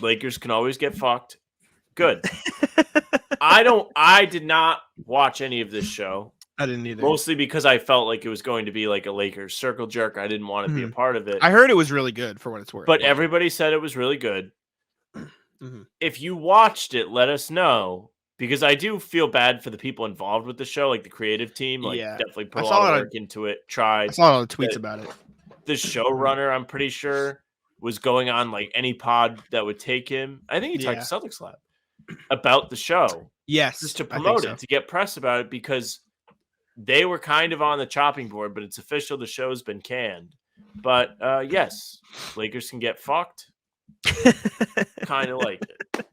Lakers can always get fucked. Good. I did not watch any of this show. I didn't either. Mostly because I felt like it was going to be like a Lakers circle jerk. I didn't want to be a part of it. I heard it was really good for what it's worth. But everybody said it was really good. If you watched it, let us know. Because I do feel bad for the people involved with the show, like the creative team. Like, definitely put a lot of work into it. Tried. I saw all the tweets about it. The showrunner, I'm pretty sure, was going on like any pod that would take him. I think he talked to Celtics Lab about the show. Yes. Just to promote it, to get press about it, because they were kind of on the chopping board, but it's official. The show's been canned. But yes, Lakers can get fucked. Kind of like it.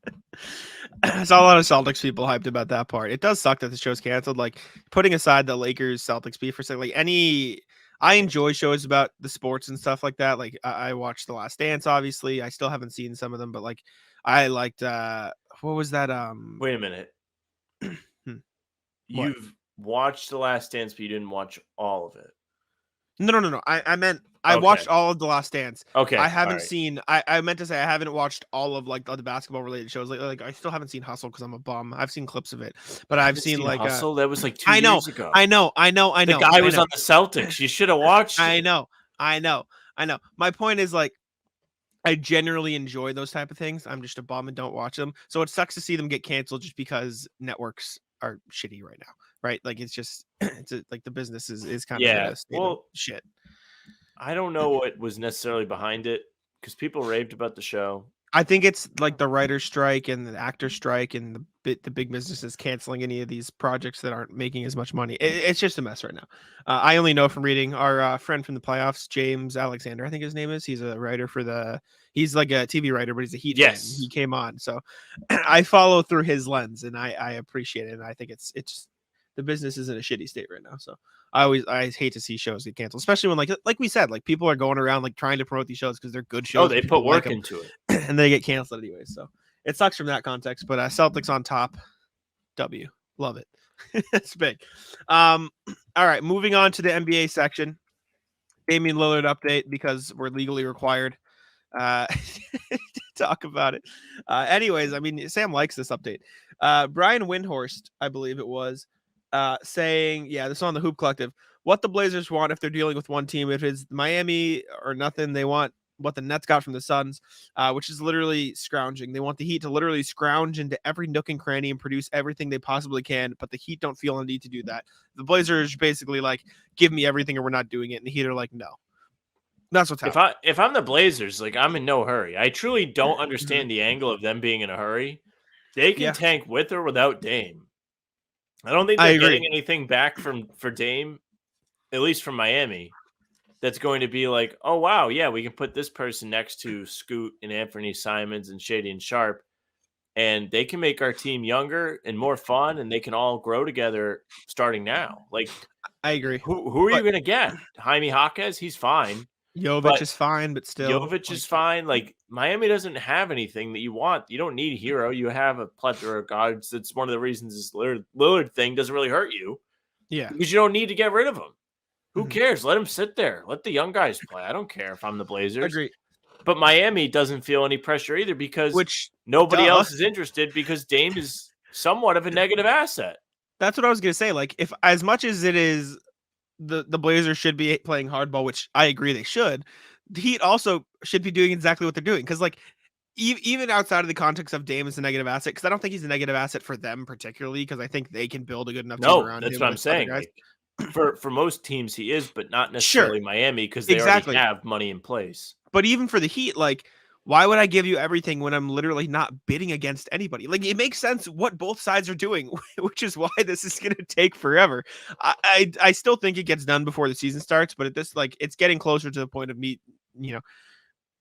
I saw a lot of Celtics people hyped about that part. It does suck that the show's canceled. Like, putting aside the Lakers Celtics beef for a second, like I enjoy shows about the sports and stuff like that. Like, I watched The Last Dance, obviously. I still haven't seen some of them, but like I liked what was that? Wait a minute. You've watched The Last Dance, but you didn't watch all of it. No. I meant I watched all of The Last Dance. Okay. I haven't seen. I meant to say I haven't watched all of like the basketball related shows. Like I still haven't seen Hustle because I'm a bum. I've seen clips of it, but I've seen like Hustle. That was like 2 years ago. I know. The guy was on the Celtics. You should have watched. I know. My point is like, I generally enjoy those type of things. I'm just a bum and don't watch them. So it sucks to see them get canceled just because networks are shitty right now, right? Like it's just like the business is kind of shit. I don't know what was necessarily behind it because people raved about the show. I think it's like the writer's strike and the actor strike and the big businesses canceling any of these projects that aren't making as much money. It's just a mess right now. I only know from reading our friend from the playoffs, James Alexander, I think his name is. He's a writer he's like a TV writer, but he's a Heat fan. He came on. So I follow through his lens and I appreciate it. And I think it's the business is in a shitty state right now. So I hate to see shows get canceled, especially when like we said, like people are going around like trying to promote these shows because they're good shows. Oh, they put work into it and they get canceled anyway. So it sucks from that context, but Celtics on top. W. Love it. It's big. All right. Moving on to the NBA section. Damian Lillard update because we're legally required to talk about it. Anyways, I mean, Sam likes this update. Brian Windhorst, I believe it was, saying, this is on the Hoop Collective, what the Blazers want if they're dealing with one team. If it's Miami or nothing, they want what the Nets got from the Suns, which is literally scrounging. They want the Heat to literally scrounge into every nook and cranny and produce everything they possibly can, but the Heat don't feel a need to do that. The Blazers basically like, give me everything or we're not doing it, and the Heat are like, no. That's what's happening. If I'm the Blazers, like I'm in no hurry. I truly don't understand the angle of them being in a hurry. They can tank with or without Dame. I don't think they're getting anything back for Dame, at least from Miami. That's going to be like, oh, wow, yeah, we can put this person next to Scoot and Anthony Simons and Shady and Sharp. and they can make our team younger and more fun, and they can all grow together starting now. Like, I agree. who are you going to get? Jaime Jaquez, he's fine. Jovic but is fine, but still. Jovic is fine. Like, Miami doesn't have anything that you want. You don't need Hero. You have a plethora of guards. That's one of the reasons this Lillard thing doesn't really hurt you. Yeah. Because you don't need to get rid of him. Who cares? Let him sit there. Let the young guys play. I don't care if I'm the Blazers. Agree. But Miami doesn't feel any pressure either because nobody else is interested because Dame is somewhat of a negative asset. That's what I was going to say. Like, if as much as it is the Blazers should be playing hardball, which I agree they should, the Heat also should be doing exactly what they're doing. Because, like, even outside of the context of Dame as a negative asset, because I don't think he's a negative asset for them particularly, because I think they can build a good enough team around him. That's what I'm saying. Like, for most teams, he is, but not necessarily Miami because they already have money in place. But even for the Heat, like, why would I give you everything when I'm literally not bidding against anybody? Like, it makes sense what both sides are doing, which is why this is going to take forever. I still think it gets done before the season starts, but it's getting closer to the point of me,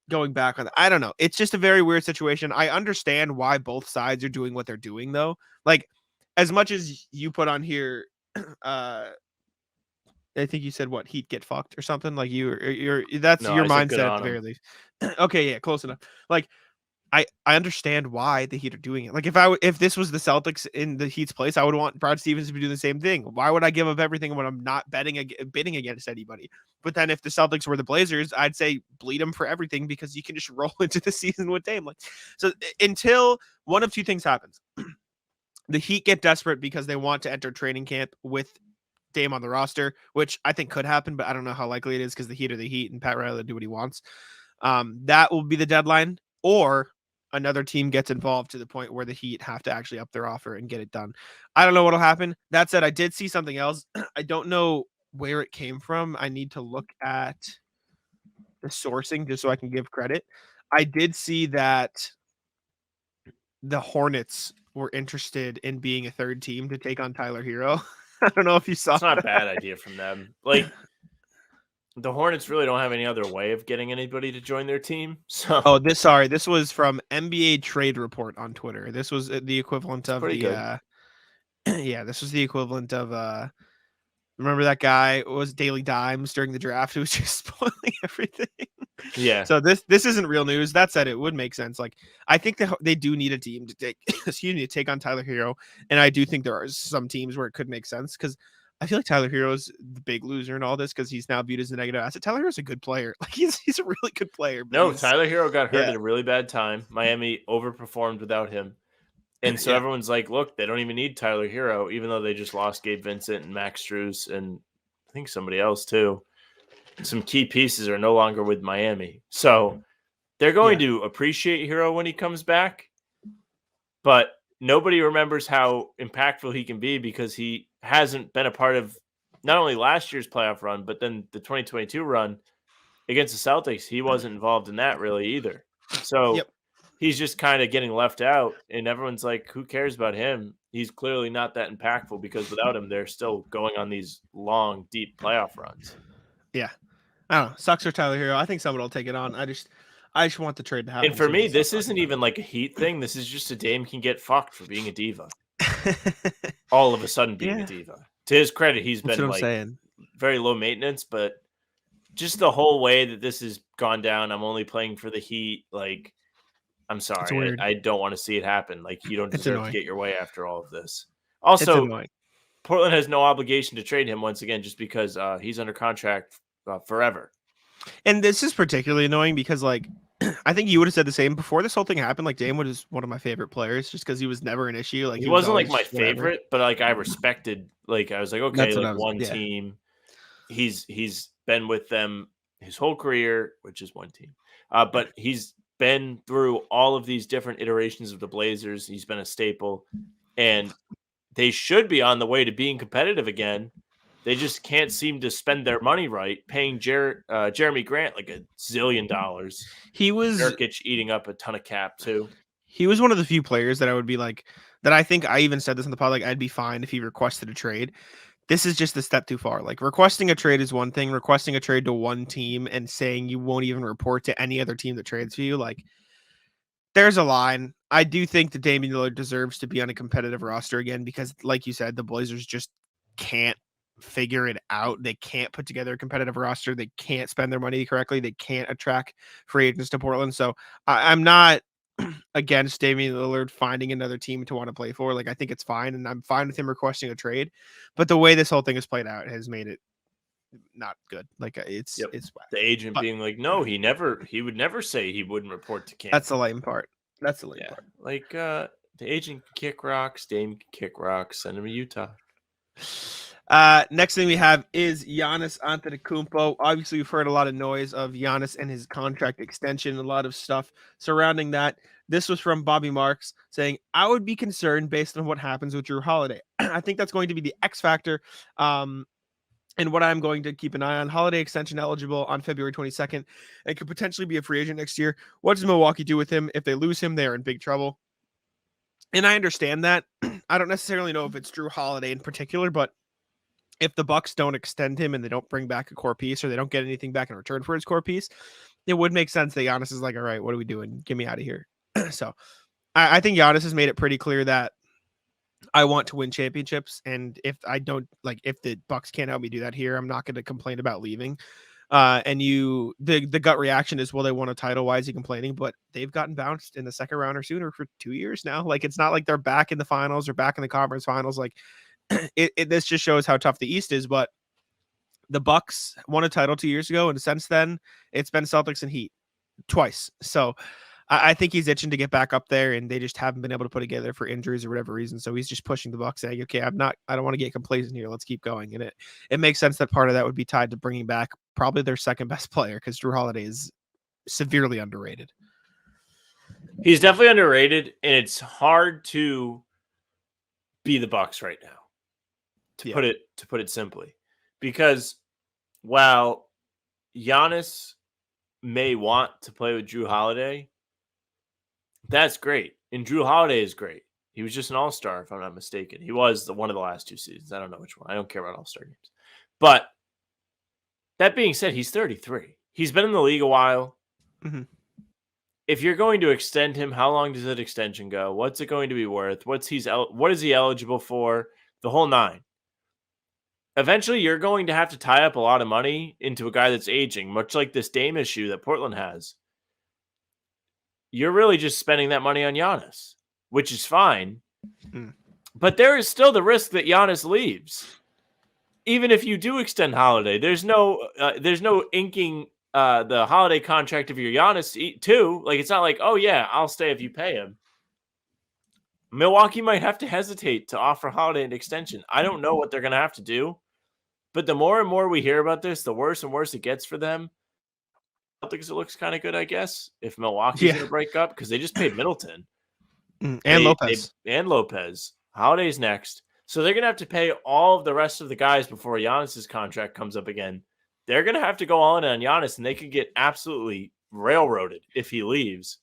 going back on that. I don't know. It's just a very weird situation. I understand why both sides are doing what they're doing, though. Like, as much as you put on here, I think you said what, Heat get fucked or something, like that's your mindset at the very least. Okay, yeah, close enough. Like, I understand why the Heat are doing it. Like, if this was the Celtics in the Heat's place, I would want Brad Stevens to be doing the same thing. Why would I give up everything when I'm not bidding against anybody? But then if the Celtics were the Blazers, I'd say bleed them for everything because you can just roll into the season with Dame. Like, so until one of two things happens, the Heat get desperate because they want to enter training camp with Dame on the roster, which I think could happen, but I don't know how likely it is because the Heat are the Heat and Pat Riley will do what he wants. That will be the deadline, or another team gets involved to the point where the Heat have to actually up their offer and get it done. I don't know what'll happen. That said, I did see something else. I don't know where it came from. I need to look at the sourcing just so I can give credit. I did see that the Hornets were interested in being a third team to take on Tyler Hero. I don't know if you saw. It's not a bad idea from them. Like, the Hornets really don't have any other way of getting anybody to join their team. So, this was from NBA Trade Report on Twitter. This was the equivalent of this was the equivalent of remember that guy was Daily Dimes during the draft who was just spoiling everything. Yeah. So this isn't real news. That said, it would make sense. Like, I think that they do need a team to take on Tyler Hero, and I do think there are some teams where it could make sense because I feel like Tyler Hero is the big loser in all this because he's now viewed as a negative asset. Tyler Hero's a good player. Like, he's a really good player. No, Tyler Hero got hurt at a really bad time. Miami overperformed without him. And so everyone's like, look, they don't even need Tyler Hero, even though they just lost Gabe Vincent and Max Strus and I think somebody else too. Some key pieces are no longer with Miami. So they're going to appreciate Hero when he comes back. But nobody remembers how impactful he can be because he hasn't been a part of not only last year's playoff run, but then the 2022 run against the Celtics. He wasn't involved in that really either. So he's just kind of getting left out, and everyone's like, who cares about him? He's clearly not that impactful because without him, they're still going on these long, deep playoff runs. Yeah. I don't know. Sucks for Tyler Hero. I think someone will take it on. I just want the trade to happen. And for me, this isn't even like a Heat thing. This is just a Dame can get fucked for being a diva. All of a sudden being a diva. To his credit, he's been like very low maintenance, but just the whole way that this has gone down, I'm only playing for the Heat. Like, I'm sorry. I don't want to see it happen. Like, you don't deserve to get your way after all of this. Also, Portland has no obligation to trade him once again just because he's under contract forever. And this is particularly annoying because, like, I think you would have said the same before this whole thing happened. Like, Dame was one of my favorite players just because he was never an issue. Like, he wasn't like my favorite, but like I respected. Like, I was like, okay, like one team. He's been with them his whole career, which is one team. But he's been through all of these different iterations of the Blazers. He's been a staple, and they should be on the way to being competitive again. They just can't seem to spend their money right, paying Jeremy Grant like $1 zillion. He was Nurkic eating up a ton of cap too. He was one of the few players that I would be like, that I think I even said this in the pod, like I'd be fine if he requested a trade. This is just a step too far. Like, requesting a trade is one thing. Requesting a trade to one team and saying you won't even report to any other team that trades for you, like, there's a line. I do think that Damian Lillard deserves to be on a competitive roster again because, like you said, the Blazers just can't figure it out. They can't put together a competitive roster. They can't spend their money correctly. They can't attract free agents to Portland. So I'm not against Damian Lillard finding another team to want to play for. Like, I think it's fine, and I'm fine with him requesting a trade. But the way this whole thing has played out has made it not good. Like, it's whack. The agent being like, no, he would never say he wouldn't report to camp. That's the lame part. That's the lame part. Like, the agent can kick rocks, Dame can kick rocks, send him to Utah. Next thing we have is Giannis Antetokounmpo. Obviously, we've heard a lot of noise of Giannis and his contract extension, a lot of stuff surrounding that. This was from Bobby Marks saying, I would be concerned based on what happens with Drew Holiday. I think that's going to be the X factor. And what I'm going to keep an eye on. Holiday extension eligible on February 22nd and could potentially be a free agent next year. What does Milwaukee do with him? If they lose him, they are in big trouble. And I understand that. I don't necessarily know if it's Drew Holiday in particular, but if the Bucks don't extend him and they don't bring back a core piece or they don't get anything back in return for his core piece, it would make sense that Giannis is like, all right, what are we doing? Get me out of here. So I think Giannis has made it pretty clear that I want to win championships. And if I don't, like, if the Bucks can't help me do that here, I'm not going to complain about leaving. And the gut reaction is, well, they won a title. Why is he complaining? But they've gotten bounced in the second round or sooner for 2 years now. Like, it's not like they're back in the finals or back in the conference finals. Like, this just shows how tough the East is. But the Bucks won a title 2 years ago, and since then it's been Celtics and Heat twice. So I think he's itching to get back up there, and they just haven't been able to put together for injuries or whatever reason. So he's just pushing the Bucks, saying, okay, I don't want to get complacent here. Let's keep going. And it makes sense that part of that would be tied to bringing back probably their second best player, because Drew Holiday is severely underrated. He's definitely underrated, and it's hard to be the Bucks right now, to put it simply, because while Giannis may want to play with Drew Holiday, that's great. And Drew Holiday is great. He was just an all-star, if I'm not mistaken. He was one of the last 2 seasons. I don't know which one. I don't care about all-star games. But that being said, he's 33. He's been in the league a while. Mm-hmm. If you're going to extend him, how long does that extension go? What's it going to be worth? What is he eligible for? The whole nine. Eventually, you're going to have to tie up a lot of money into a guy that's aging, much like this Dame issue that Portland has. You're really just spending that money on Giannis, which is fine. Mm. But there is still the risk that Giannis leaves. Even if you do extend Holiday, there's no inking the Holiday contract of your Giannis too. Like, it's not like, oh yeah, I'll stay if you pay him. Milwaukee might have to hesitate to offer Holiday an extension. I don't know what they're going to have to do. But the more and more we hear about this, the worse and worse it gets for them. Celtics, it looks kind of good, I guess, if Milwaukee's going to break up, because they just paid Middleton. And Lopez. Holiday's next. So they're going to have to pay all of the rest of the guys before Giannis's contract comes up again. They're going to have to go all in on Giannis, and they could get absolutely railroaded if he leaves,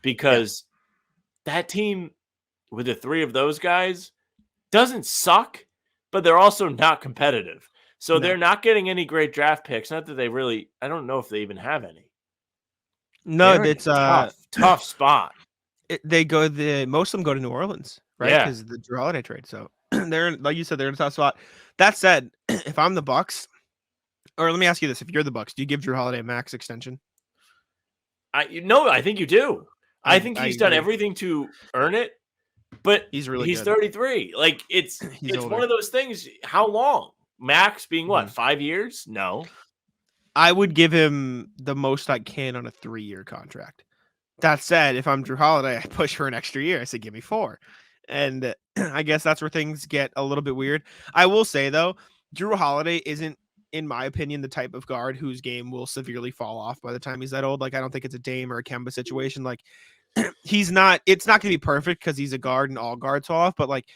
because that team with the 3 of those guys doesn't suck, but they're also not competitive. So they're not getting any great draft picks. Not that they really, I don't know if they even have any. No, They're it's a tough spot. Most of them go to New Orleans, right? Yeah. Because the Drew Holiday trade. So they're, like you said, they're in a tough spot. That said, if I'm the Bucks, or let me ask you this: if you're the Bucks, do you give Drew Holiday a max extension? I think you do. I think he's done everything to earn it, but he's good. 33. Like, it's one of those things. How long? Max being what? 5 years? No. I would give him the most I can on a 3-year contract. That said, if I'm Drew Holiday, I push for an extra year. I say, give me 4. And I guess that's where things get a little bit weird. I will say, though, Drew Holiday isn't, in my opinion, the type of guard whose game will severely fall off by the time he's that old. Like, I don't think it's a Dame or a Kemba situation. Like, it's not going to be perfect because he's a guard and all guards fall off, but like,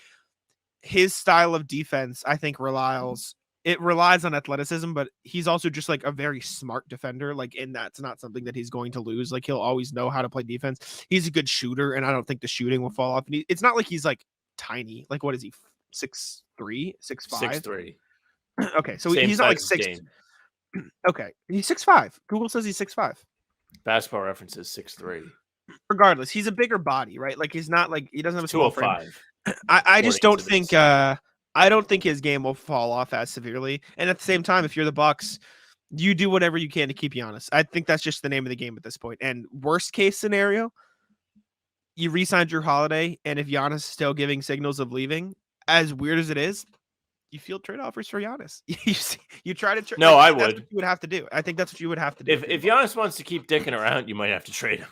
his style of defense, I think, relies on athleticism, but he's also just like a very smart defender. Like, and that's not something that he's going to lose. Like, he'll always know how to play defense. He's a good shooter, and I don't think the shooting will fall off. And it's not like he's like tiny. Like, what is he? 6'3", 6'5"? 6'3". Okay, so he's not like 6. Okay, he's 6'5". Google says he's 6'5". Basketball Reference is 6'3". regardless, he's a bigger body, right? Like he's not like he doesn't have a small frame. 205. I just don't according to think I don't think his game will fall off as severely. And at the same time, if you're the Bucks, you do whatever you can to keep Giannis. I think that's just the name of the game at this point. And worst case scenario, you re-sign Drew Holiday, and if Giannis is still giving signals of leaving, as weird as it is, you field trade offers for Giannis. you try to trade. No, I that's would. what you would have to do. I think that's what you would have to do. If Giannis wants to keep dicking around, you might have to trade him.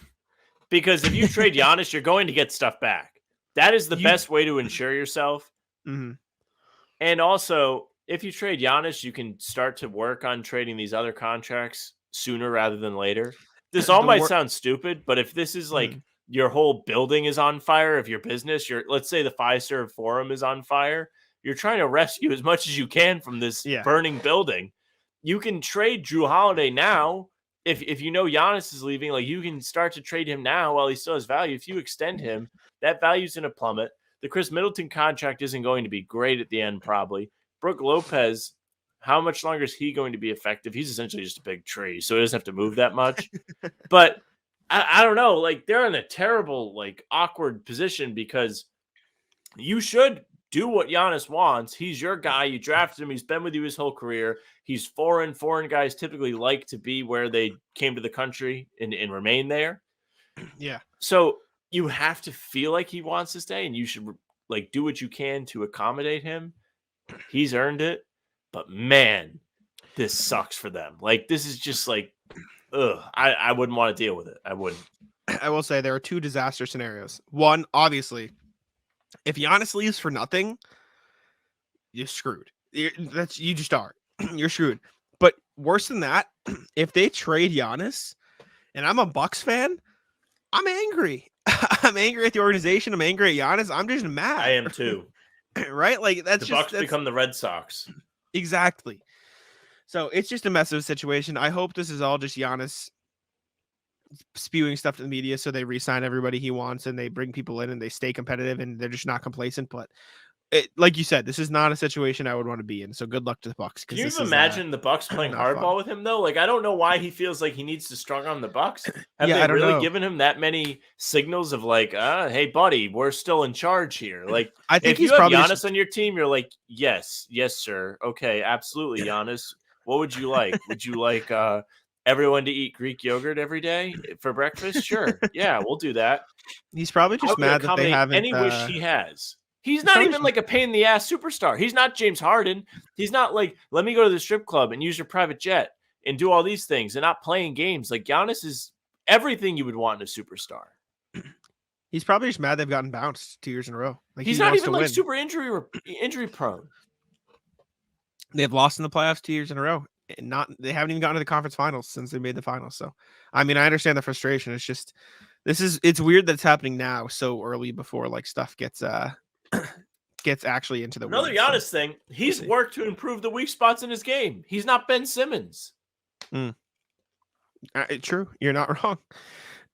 Because if you trade Giannis, you're going to get stuff back. That is the best way to ensure yourself. Mm-hmm. And also, if you trade Giannis, you can start to work on trading these other contracts sooner rather than later. This all might sound stupid, but if this is like your whole building is on fire of your business, let's say the Fiserv Forum is on fire, you're trying to rescue as much as you can from this burning building. You can trade Drew Holiday now. If you know Giannis is leaving, like you can start to trade him now while he still has value. If you extend him, that value's going to plummet. The Chris Middleton contract isn't going to be great at the end, probably. Brook Lopez, how much longer is he going to be effective? He's essentially just a big tree, so he doesn't have to move that much. But I don't know. Like they're in a terrible, like awkward position because you should do what Giannis wants. He's your guy. You drafted him. He's been with you his whole career. He's foreign. Foreign guys typically like to be where they came to the country and remain there. Yeah. So you have to feel like he wants to stay, and you should like do what you can to accommodate him. He's earned it. But man, this sucks for them. Like this is just like, ugh. I wouldn't want to deal with it. I wouldn't. I will say there are two disaster scenarios. One, obviously, if Giannis leaves for nothing, you're screwed. You just are. You're screwed. But worse than that, if they trade Giannis, and I'm a Bucks fan, I'm angry. I'm angry at the organization. I'm angry at Giannis. I'm just mad. I am too. Right? Like that's the Bucks become the Red Sox. Exactly. So it's just a mess of a situation. I hope this is all just Giannis spewing stuff to the media so they re-sign everybody he wants and they bring people in and they stay competitive and they're just not complacent. But like you said, this is not a situation I would want to be in. So good luck to the Bucks. Can you even imagine the Bucks playing hardball with him though? Like I don't know why he feels like he needs to strong on the Bucks. Have they really given him that many signals of like, hey buddy, we're still in charge here? Like I think if you have Giannis on your team, you're like, yes, sir. Okay, absolutely, Giannis. What would you like? Would you like everyone to eat Greek yogurt every day for breakfast? Sure. Yeah, we'll do that. He's probably just mad that they haven't any wish he has. He's not even like a pain in the ass superstar. He's not James Harden. He's not like, let me go to the strip club and use your private jet and do all these things and not playing games. Like Giannis is everything you would want in a superstar. He's probably just mad they've gotten bounced 2 years in a row. Like he's not even like super injury prone. They've lost in the playoffs 2 years in a row. And they haven't even gotten to the conference finals since they made the finals. So, I mean, I understand the frustration. It's just, it's weird that it's happening now so early before like stuff gets actually into the another Giannis thing. He's worked to improve the weak spots in his game. He's not Ben Simmons. True. You're not wrong.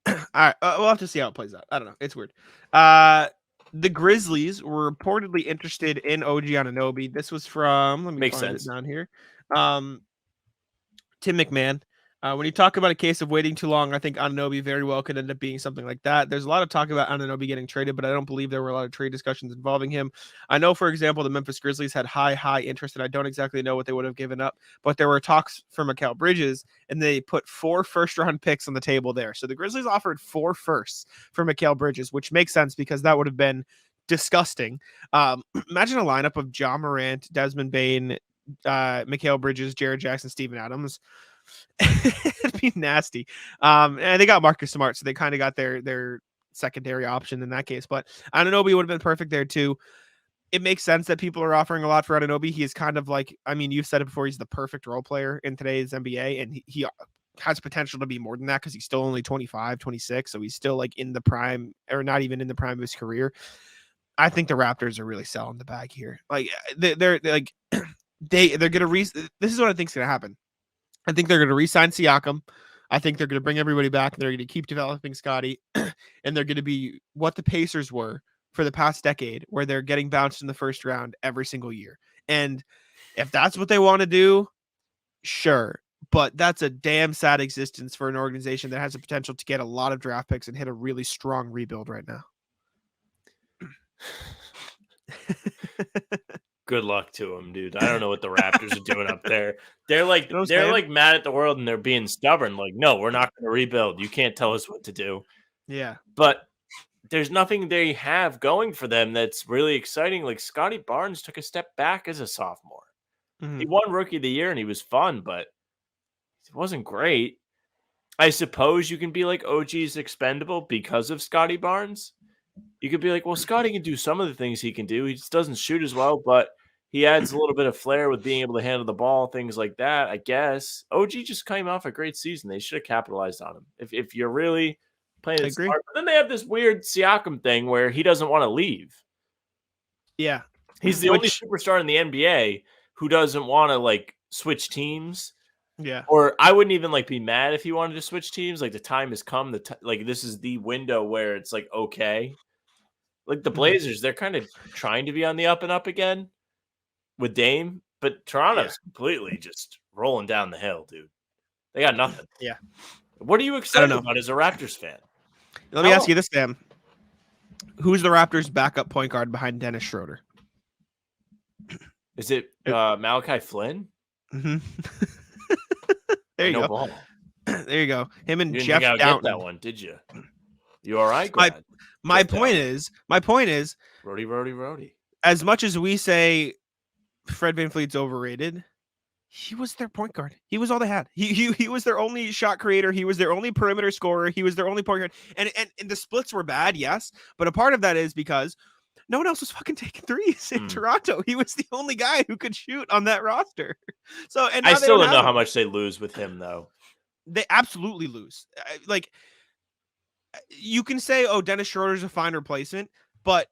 All right. We'll have to see how it plays out. I don't know. It's weird. The Grizzlies were reportedly interested in OG Anunoby. This was from, let me find it down here. Tim McMahon. When you talk about a case of waiting too long, I think Anunoby very well could end up being something like that. There's a lot of talk about Anunoby getting traded, but I don't believe there were a lot of trade discussions involving him. I know, for example, the Memphis Grizzlies had high interest, and I don't exactly know what they would have given up, but there were talks for Mikal Bridges, and they put 4 first-round picks on the table there. So the Grizzlies offered 4 firsts for Mikal Bridges, which makes sense because that would have been disgusting. Imagine a lineup of Ja Morant, Desmond Bane, Mikal Bridges, Jared Jackson, Steven Adams. It'd be nasty. And they got Marcus Smart, so they kind of got their secondary option in that case. But Anunoby would have been perfect there too. It makes sense that people are offering a lot for Anunoby. He is kind of like, I mean, you've said it before, he's the perfect role player in today's NBA, and he has potential to be more than that because he's still only 25, 26, so he's still like in the prime, or not even in the prime of his career. I think the Raptors are really selling the bag here. Like they're like they're gonna this is what I think is gonna happen. I think they're going to re-sign Siakam. I think they're going to bring everybody back. They're going to keep developing Scotty, and they're going to be what the Pacers were for the past decade, where they're getting bounced in the first round every single year. And if that's what they want to do, sure. but that's a damn sad existence for an organization that has the potential to get a lot of draft picks and hit a really strong rebuild right now. Good luck to them, dude. I don't know what the Raptors are doing up there. They're like You know what I'm they're saying? like mad at the world and they're being stubborn. Like, no, we're not going to rebuild. You can't tell us what to do. Yeah. But there's nothing they have going for them that's really exciting. Like Scotty Barnes took a step back as a sophomore. Mhm. He won Rookie of the Year and he was fun, but it wasn't great. I suppose you can be like OG's expendable because of Scotty Barnes. You could be like, well, Scotty can do some of the things he can do. He just doesn't shoot as well, but he adds a little bit of flair with being able to handle the ball, things like that, I guess. OG just came off a great season. They should have capitalized on him. If you're really playing I it agree. smart. But then they have this weird Siakam thing where he doesn't want to leave. Yeah. He's the only Which- superstar in the NBA who doesn't want to like switch teams. Yeah. Or I wouldn't even like be mad if he wanted to switch teams. Like the time has come. Like this is the window where it's like okay. Like the Blazers, they're kind of trying to be on the up and up again with Dame, but Toronto's completely just rolling down the hill, dude. They got nothing. Yeah. What are you excited know. about as a Raptors fan? Let me ask you this, Sam. Who's the Raptors' backup point guard behind Dennis Schroeder? Is it Malachi Flynn? Mm-hmm. There you No go. ball. There you go. Him and You didn't Jeff think I would get Downton. that one, did you? You all right? My- Glad. My Jeff point is, Rody. as much as we say Fred VanVleet's overrated, he was their point guard. He was all they had. He was their only shot creator. He was their only perimeter scorer. He was their only point guard. And the splits were bad, yes, but a part of that is because no one else was fucking taking threes in Toronto. He was the only guy who could shoot on that roster. So, and now I they still don't know have how him. much they lose with him, though. They absolutely lose. Like, you can say, oh, Dennis Schroeder's a fine replacement, but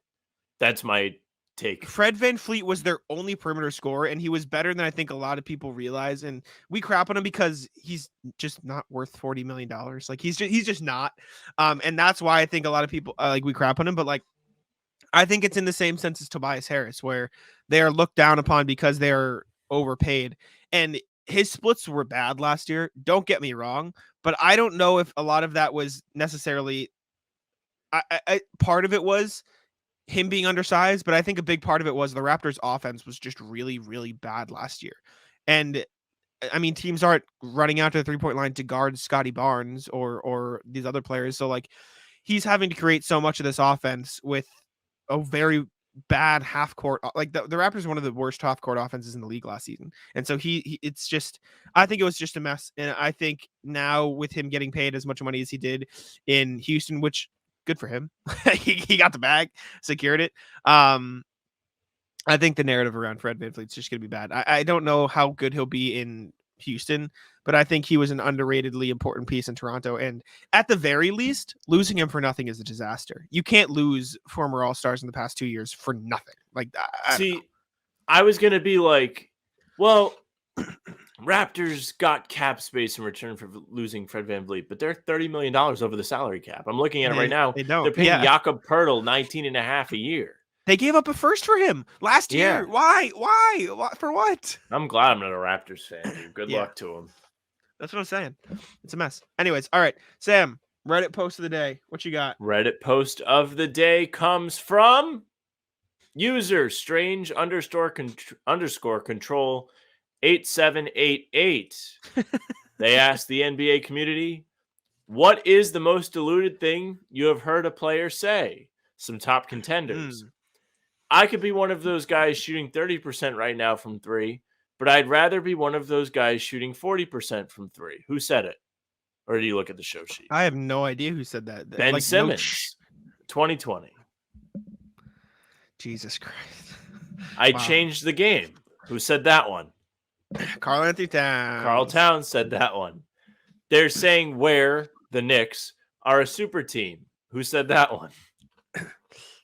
That's my take. Fred VanVleet was their only perimeter scorer, and he was better than I think a lot of people realize. And we crap on him because he's just not worth $40 million. Like he's just not. And that's why I think a lot of people like we crap on him. But like, I think it's in the same sense as Tobias Harris, where they are looked down upon because they are overpaid. And his splits were bad last year. Don't get me wrong, but I don't know if a lot of that was necessarily. Part of it was him being undersized, but I think a big part of it was the Raptors' offense was just really, really bad last year. And I mean, teams aren't running out to the 3-point line to guard Scotty Barnes or these other players. So like, he's having to create so much of this offense with a very bad half court. Like the Raptors are one of the worst half court offenses in the league last season. And so it's just, I think it was just a mess. And I think now with him getting paid as much money as he did in Houston, which good for him, he got the bag, secured it. I think the narrative around Fred VanVleet's just going to be bad. I don't know how good he'll be in Houston, but I think he was an underratedly important piece in Toronto. And at the very least, losing him for nothing is a disaster. You can't lose former All-Stars in the past 2 years for nothing. Like, I was going to be like, well, Raptors got cap space in return for losing Fred VanVleet, but they're $30 million over the salary cap. I'm looking at it right now. They don't. They're paying Jakob Poeltl $19.5 a year. They gave up a first for him last year. Why? For what? I'm glad I'm not a Raptors fan, dude. Good Yeah. luck to him. That's what I'm saying. It's a mess. Anyways, all right. Sam, Reddit post of the day. What you got? Reddit post of the day comes from user strange underscore control 8788. They asked the NBA community, what is the most diluted thing you have heard a player say? Some top contenders. I could be one of those guys shooting 30% right now from three, but I'd rather be one of those guys shooting 40% from three. Who said it? Or do you look at the show sheet? I have no idea who said that. Ben Simmons, 2020. Jesus Christ. I changed the game. Who said that one? Karl Anthony Towns. Carl Towns said that one. They're saying where the Knicks are a super team. Who said that one?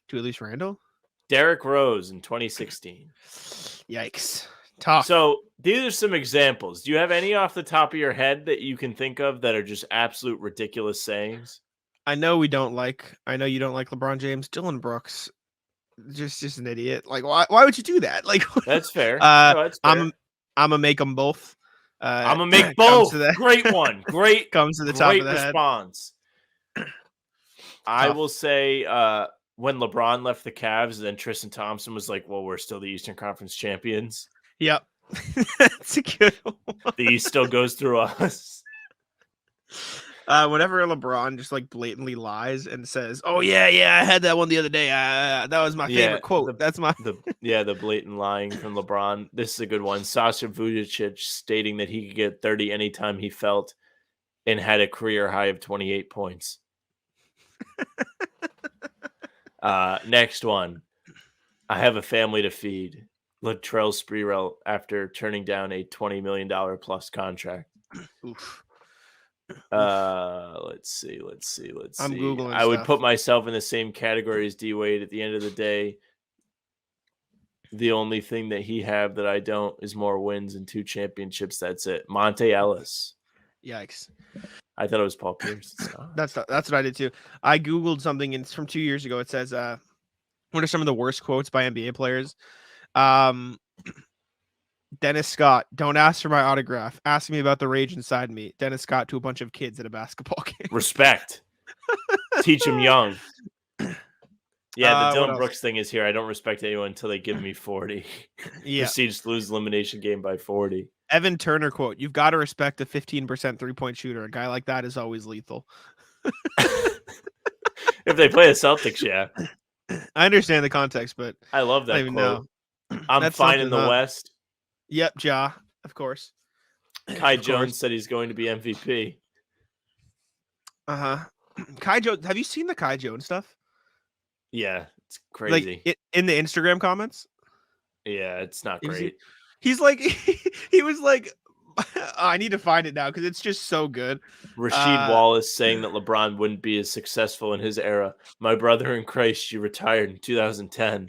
Julius Randle. Derrick Rose in 2016. Yikes. Tough. So these are some examples. Do you have any off the top of your head that you can think of that are just absolute ridiculous sayings? I know you don't like LeBron James. Dylan Brooks, just an idiot. Like, why would you do that? Like, That's fair. I'm No, that's fair. gonna make them both. I'm gonna make comes both. to the- Great one. Great. comes to the top great of the head. response. I Tough. will say when LeBron left the Cavs, then Tristan Thompson was like, "Well, we're still the Eastern Conference champions. Yep. That's a good one. The East still goes through us." Whenever LeBron just like blatantly lies and says, "Oh yeah, I had that one the other day. That was my favorite quote." That's my the blatant lying from LeBron. This is a good one. Sasha Vujacic stating that he could get 30 anytime he felt, and had a career high of 28 points. Next one. I have a family to feed. Latrell Sprewell after turning down a $20 million plus contract. Oof. Let's see. I'm Googling I would stuff. put myself in the same category as D Wade. At the end of the day, the only thing that he have that I don't is more wins and 2 championships. That's it. Monte Ellis. Yikes. I thought it was Paul Pierce. It's not. That's what I did too. I Googled something and it's from 2 years ago. It says, what are some of the worst quotes by NBA players? Dennis Scott, don't ask for my autograph. Ask me about the rage inside me. Dennis Scott to a bunch of kids at a basketball game. Respect. Teach him young. Yeah, the what Dylan else? Brooks thing is here. I don't respect anyone until they give me 40. Yeah. Proceeds to lose elimination game by 40. Evan Turner quote, you've got to respect a 15% 3-point shooter. A guy like that is always lethal. If they play the Celtics, yeah. I understand the context, but I love I that don't even quote. know. I'm That's fine in something, the huh? West. Yep, Ja, of course. Kai Of Jones course. said he's going to be MVP. Uh-huh. Kai Jones, have you seen the Kai Jones stuff? Yeah, it's crazy. Like in the Instagram comments? Yeah, it's not Is he- great. He's like, he was like, I need to find it now because it's just so good. Rasheed Wallace saying that LeBron wouldn't be as successful in his era. My brother in Christ, you retired in 2010.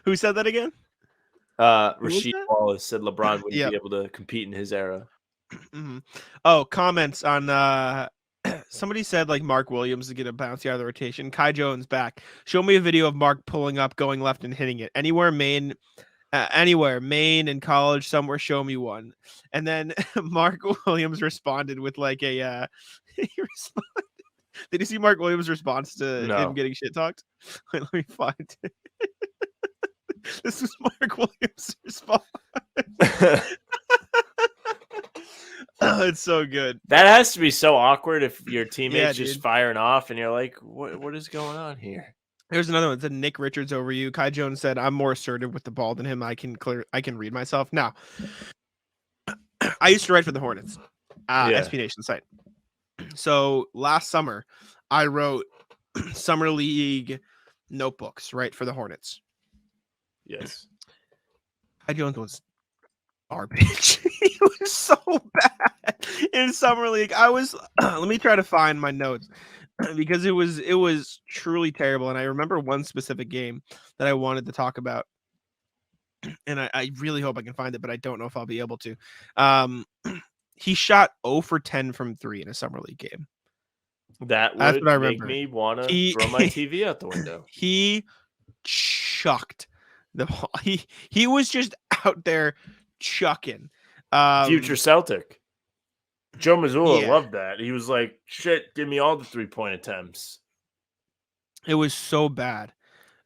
Who said that again? Rasheed that? Wallace said LeBron wouldn't Yep. be able to compete in his era. Mhm. Oh, comments on somebody said like Mark Williams to get a bouncy out of the rotation. Kai Jones back. Show me a video of Mark pulling up, going left, and hitting it. Anywhere, Maine, in college, somewhere. Show me one. And then Mark Williams responded with like a. He responded. Did you see Mark Williams' response to No. him getting shit talked? Wait, let me find it. This was Mark Williams' response. Oh, it's so good. That has to be so awkward if your teammates Yeah, just dude. firing off and you're like, what is going on here? There's another one. It said Nick Richards over you. Kai Jones said, I'm more assertive with the ball than him. I can read myself. Now, I used to write for the Hornets, SB Nation site. So last summer, I wrote summer league notebooks, right, for the Hornets. Yes. Kai Jones was garbage. He was so bad in summer league. I was let me try to find my notes because it was truly terrible. And I remember one specific game that I wanted to talk about. And I really hope I can find it, but I don't know if I'll be able to. He shot 0 for 10 from 3 in a summer league game. That That's would what I make remember. me want to He- throw my TV out the window. He chucked the ball. He was just out there chucking. Future Celtic. Joe Mazzulla yeah. loved that. He was like, shit, give me all the 3-point attempts. It was so bad.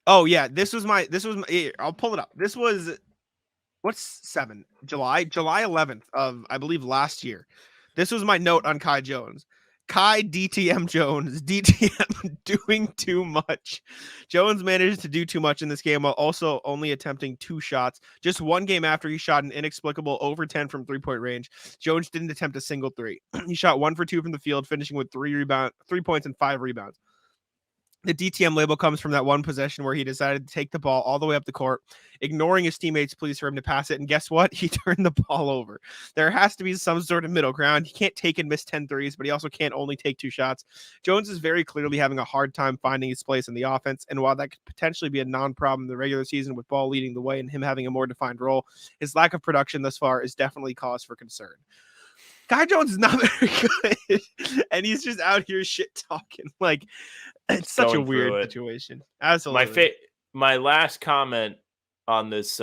Oh yeah, this was my here, I'll pull it up. This was July 11th of I believe last year. This was my note on Kai Jones. Kai DTM Jones, DTM doing too much. Jones managed to do too much in this game while also only attempting 2 shots. Just one game after he shot an inexplicable over 10 from 3-point range, Jones didn't attempt a single 3. He shot 1 for 2 from the field, finishing with 3 points and 5 rebounds. The DTM label comes from that one possession where he decided to take the ball all the way up the court, ignoring his teammates' pleas for him to pass it. And guess what? He turned the ball over. There has to be some sort of middle ground. He can't take and miss 10 threes, but he also can't only take 2 shots. Jones is very clearly having a hard time finding his place in the offense. And while that could potentially be a non-problem in the regular season with ball leading the way and him having a more defined role, his lack of production thus far is definitely cause for concern. Kai Jones is not very good, and he's just out here shit talking. Like, it's such a Going through weird it. situation. Absolutely. My last comment on this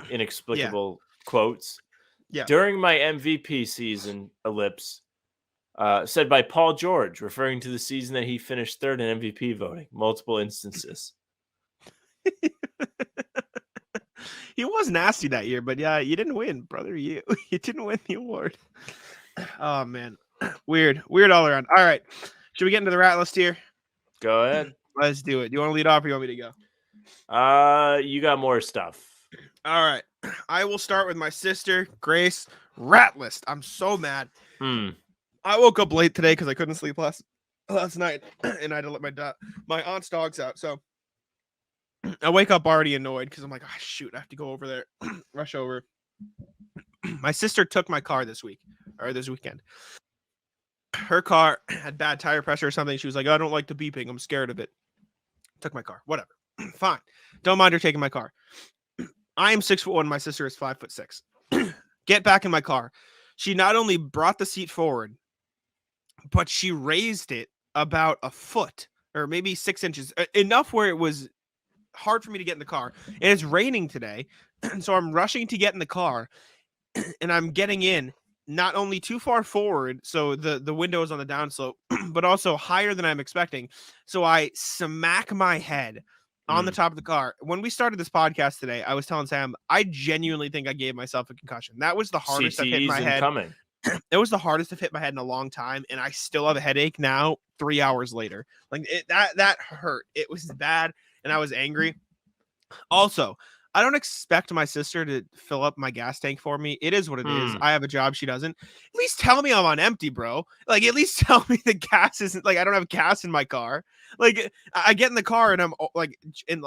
inexplicable quotes. Yeah. During my MVP season, ellipse, said by Paul George, referring to the season that he finished third in MVP voting, multiple instances. He was nasty that year, but yeah, you didn't win, brother. You didn't win the award. Oh man, weird all around. All right, should we get into the rat list here? Go ahead. Let's do it. Do you want to lead off, or you want me to go? You got more stuff. All right, I will start with my sister Grace rat list. I'm so mad. I woke up late today because I couldn't sleep last night, and I had to let my aunt's dogs out. So I wake up already annoyed because I'm like, oh, shoot, I have to go over there, rush over. My sister took my car this weekend. Her car had bad tire pressure or something. She was like, I don't like the beeping. I'm scared of it. Took my car. Whatever. Fine. Don't mind her taking my car. I am 6'1". My sister is 5'6". Get back in my car. She not only brought the seat forward, but she raised it about a foot or maybe 6 inches, enough where it was hard for me to get in the car. And it's raining today. So I'm rushing to get in the car, and I'm getting in not only too far forward, so the window is on the downslope, but also higher than I'm expecting. So I smack my head on the top of the car. When we started this podcast today, I was telling Sam, I genuinely think I gave myself a concussion. That was the hardest I've hit my head. It was the hardest I've hit my head in a long time, and I still have a headache now 3 hours later. Like that hurt. It was bad, and I was angry. Also, I don't expect my sister to fill up my gas tank for me. It is what it is. I have a job. She doesn't. At least tell me I'm on empty, bro. Like, at least tell me the gas isn't, like, I don't have gas in my car. Like, I get in the car and I'm like,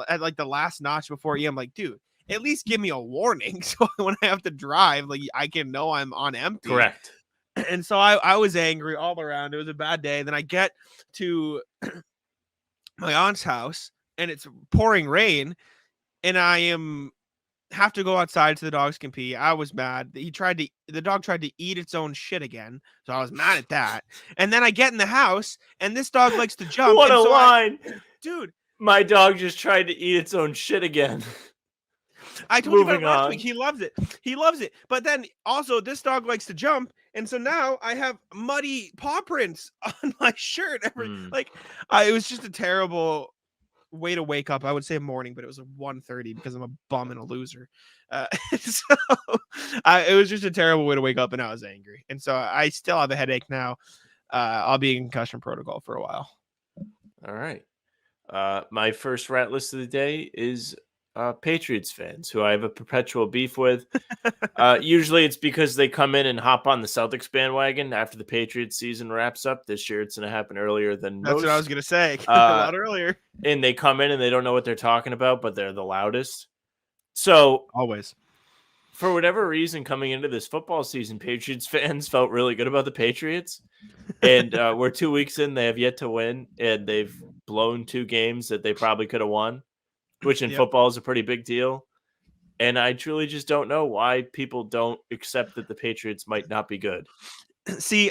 at like the last notch before I'm like, dude, at least give me a warning. So when I have to drive, like, I can know I'm on empty. Correct. And so I was angry all around. It was a bad day. Then I get to my aunt's house and it's pouring rain. And I have to go outside so the dogs can pee. I was mad. The dog tried to eat its own shit again. So I was mad at that. And then I get in the house and this dog likes to jump. What a line. Dude. My dog just tried to eat its own shit again. I told you about it last week. He loves it. He loves it. But then also this dog likes to jump. And so now I have muddy paw prints on my shirt. It was just a terrible way to wake up. I would say morning, but it was 1:30 because I'm a bum and a loser. It was just a terrible way to wake up, and I was angry. And so I still have a headache now. I'll be in concussion protocol for a while. All right. My first rat list of the day is Patriots fans who I have a perpetual beef with. Usually it's because they come in and hop on the Celtics bandwagon after the Patriots season wraps up. This year it's going to happen earlier than most. That's what I was going to say. A lot earlier. And they come in and they don't know what they're talking about, but they're the loudest. So always, for whatever reason, coming into this football season, Patriots fans felt really good about the Patriots. And we're 2 weeks in, they have yet to win, and they've blown 2 games that they probably could have won, which in football is a pretty big deal. And I truly just don't know why people don't accept that the Patriots might not be good. See,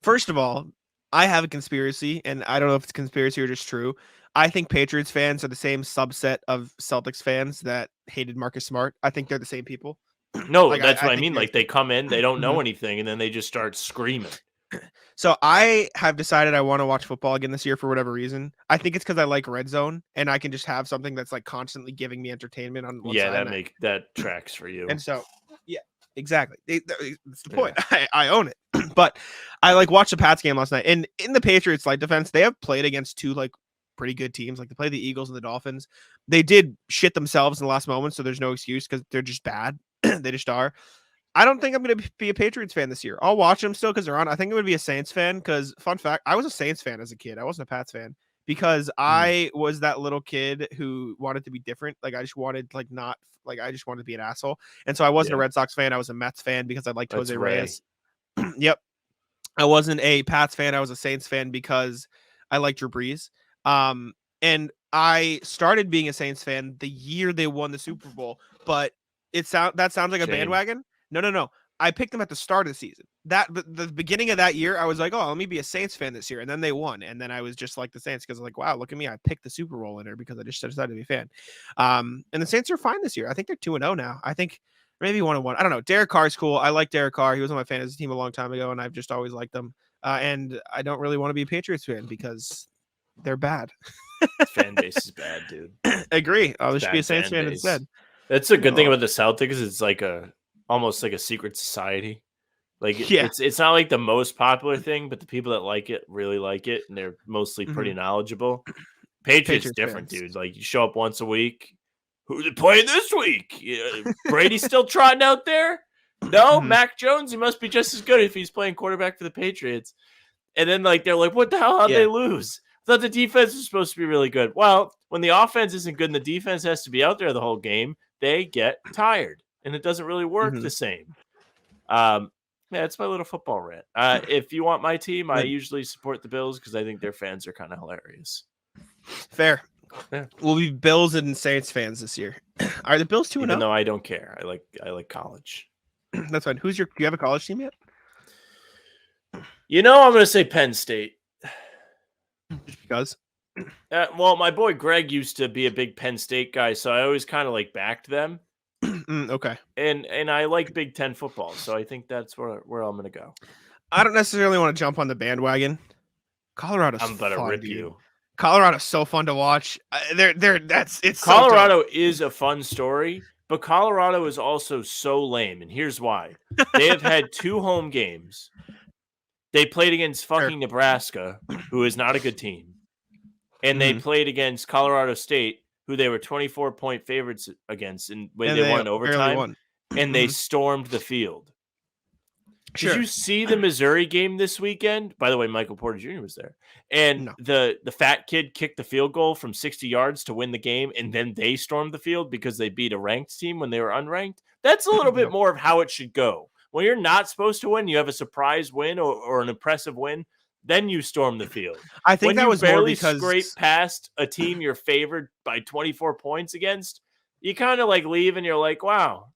first of all, I have a conspiracy, and I don't know if it's a conspiracy or just true. I think Patriots fans are the same subset of Celtics fans that hated Marcus Smart. I think they're the same people. No, that's what I mean. Like, they come in, they don't know anything, and then they just start screaming. So I have decided I want to watch football again this year for whatever reason. I think it's because I like Red Zone, and I can just have something that's like constantly giving me entertainment on one side. That tracks for you. And so, yeah, exactly. That's the point. Yeah. I own it. But I watched the Pats game last night, and in the Patriots' light defense, they have played against 2 pretty good teams. Like, they played the Eagles and the Dolphins. They did shit themselves in the last moment, so there's no excuse because they're just bad. They just are. I don't think I'm going to be a Patriots fan this year. I'll watch them still because they're on. I think I'm going to be a Saints fan because, fun fact, I was a Saints fan as a kid. I wasn't a Pats fan because I was that little kid who wanted to be different. Like, I just wanted I just wanted to be an asshole. And so I wasn't a Red Sox fan. I was a Mets fan because I liked Jose Reyes. Yep. I wasn't a Pats fan. I was a Saints fan because I liked Drew Brees. And I started being a Saints fan the year they won the Super Bowl, but that sounds like a bandwagon. No. I picked them at the start of the season. the beginning of that year, I was like, oh, let me be a Saints fan this year. And then they won. And then I was just like the Saints because like, wow, look at me. I picked the Super Bowl winner because I just decided to be a fan. And the Saints are fine this year. I think they're 2-0 now. I think maybe 1-1. I don't know. Derek Carr's cool. I like Derek Carr. He was on my fantasy team a long time ago, and I've just always liked them. And I don't really want to be a Patriots fan because they're bad. Fan base is bad, dude. Agree. I should be a Saints fan instead. That's a good thing about the Celtics. It's like almost like a secret society. Like it's not like the most popular thing, but the people that like it really like it, and they're mostly pretty knowledgeable. Patriots different, fans. Dude. Like you show up once a week. Who's it playing this week? Yeah, Brady's still trotting out there? No, Mac Jones. He must be just as good if he's playing quarterback for the Patriots. And then like they're like, what the hell? How'd they lose? I thought the defense was supposed to be really good. Well, when the offense isn't good and the defense has to be out there the whole game, they get tired, and it doesn't really work the same. Yeah, it's my little football rant. If you want my team, I usually support the Bills because I think their fans are kind of hilarious. Fair. Yeah. We'll be Bills and Saints fans this year. Are the Bills 2-0? No, I don't care. I like college. That's fine. Do you have a college team yet? I'm going to say Penn State. Just because? Well, my boy Greg used to be a big Penn State guy, so I always kind of like backed them. Okay. And I like Big Ten football, so I think that's where I'm going to go. I don't necessarily want to jump on the bandwagon. Colorado's I'm about to rip you. Colorado's so fun to watch. It's Colorado is a fun story, but Colorado is also so lame, and here's why. They have had 2 home games. They played against fucking Nebraska, who is not a good team. And they played against Colorado State, who they were 24-point favorites against, and they won in overtime. And they stormed the field. Did you see the Missouri game this weekend? By the way, Michael Porter Jr. was there. And the fat kid kicked the field goal from 60 yards to win the game, and then they stormed the field because they beat a ranked team when they were unranked. That's a little bit more of how it should go. When you're not supposed to win, you have a surprise win or an impressive win, then you storm the field. I think that was barely more because scrape past a team you're favored by 24 points against, you kind of like leave and you're like, wow,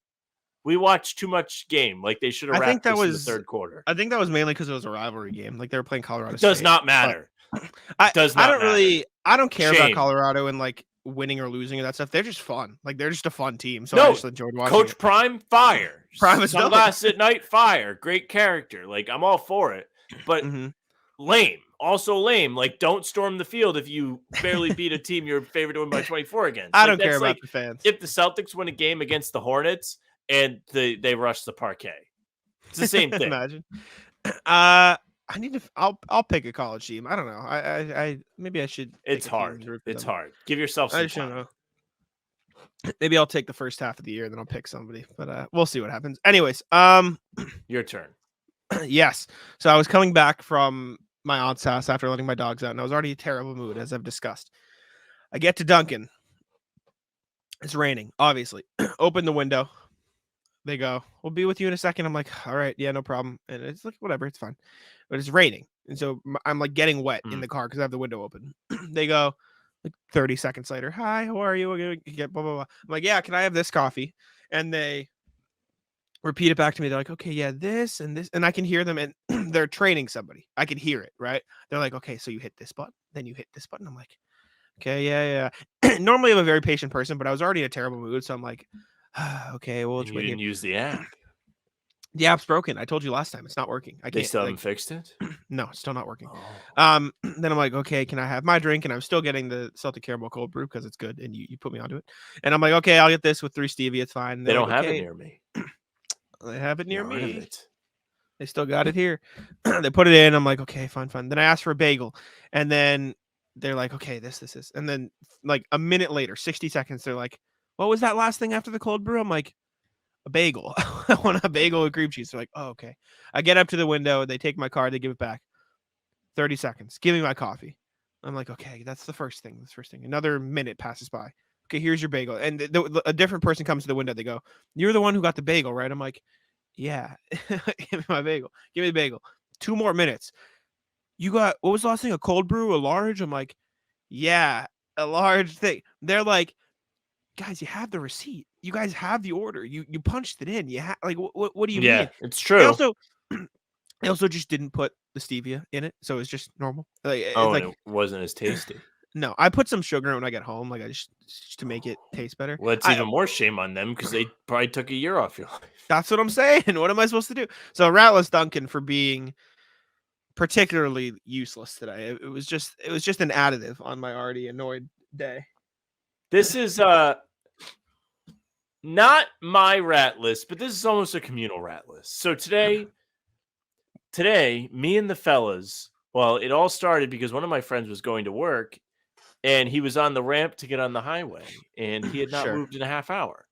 we watched too much game. Like they should have wrapped this in the third quarter. I think that was mainly because it was a rivalry game. Like they were playing Colorado State. Does not matter. I don't care about Colorado and like winning or losing and that stuff. They're just fun. Like they're just a fun team. So I just enjoyed watching Coach Prime, fire. Prime is Sunglasses at night, fire. Great character. Like I'm all for it. But lame. Also lame. Like don't storm the field if you barely beat a team you're favored to win by 24 against. I don't care about the fans. If the Celtics win a game against the Hornets and they rush the parquet. It's the same thing. Imagine. I'll pick a college team. I don't know. I maybe I should. It's hard. It's hard. Give yourself some time. Know. Maybe I'll take the first half of the year, then I'll pick somebody. But we'll see what happens. Anyways, your turn. Yes. So I was coming back from my aunt's house after letting my dogs out, and I was already in a terrible mood, as I've discussed. I get to Dunkin'. It's raining, obviously. Open the window. They go, we'll be with you in a second. I'm like, all right, yeah, no problem. And it's like, whatever, it's fine. But it's raining. And so I'm like getting wet in the car because I have the window open. They go, like 30 seconds later, hi, how are you? We're going to get blah, blah, blah. I'm like, yeah, can I have this coffee? And they repeat it back to me. They're like, okay, yeah, this and this. And I can hear them, and they're training somebody. I can hear it, right? They're like, okay, so you hit this button, then you hit this button. I'm like, okay, yeah. Normally I'm a very patient person, but I was already in a terrible mood. So I'm like, okay, well, you didn't use the app. The app's broken. I told you last time. It's not working. They still haven't fixed it? No, it's still not working. Oh. Then I'm like, okay, can I have my drink? And I'm still getting the Celtic Caramel cold brew because it's good, and you put me onto it. And I'm like, okay, I'll get this with 3 stevia. It's fine. They don't have it near me. They have it near me. They still got it here. They put it in. I'm like, okay, fine. Then I asked for a bagel, and then they're like, okay, this. And then like a minute later, 60 seconds, they're like, what was that last thing after the cold brew? I'm like, a bagel. I want a bagel with cream cheese. They're like, oh, okay. I get up to the window. They take my card. They give it back. 30 seconds. Give me my coffee. I'm like, okay, that's the first thing. Another minute passes by. Okay, here's your bagel. And a different person comes to the window. They go, you're the one who got the bagel, right? I'm like, yeah. Give me my bagel. Give me the bagel. 2 more minutes. You got, what was the last thing? A cold brew, a large? I'm like, yeah, a large thing. They're like, guys, you have the receipt. You guys have the order. You punched it in. You like what do you mean? Yeah, it's true. I also just didn't put the stevia in it, so it's just normal. Like, it's Oh, like and it wasn't as tasty. no, I put some sugar in it when I get home, like I just to make it taste better. Well, it's even more shame on them because they probably took a year off your life. That's what I'm saying. What am I supposed to do? So Ratless Duncan for being particularly useless today. It was just an additive on my already annoyed day. This is not my rat list, but this is almost a communal rat list. So today, me and the fellas, well, it all started because one of my friends was going to work and he was on the ramp to get on the highway and he had not Sure. moved in a half hour.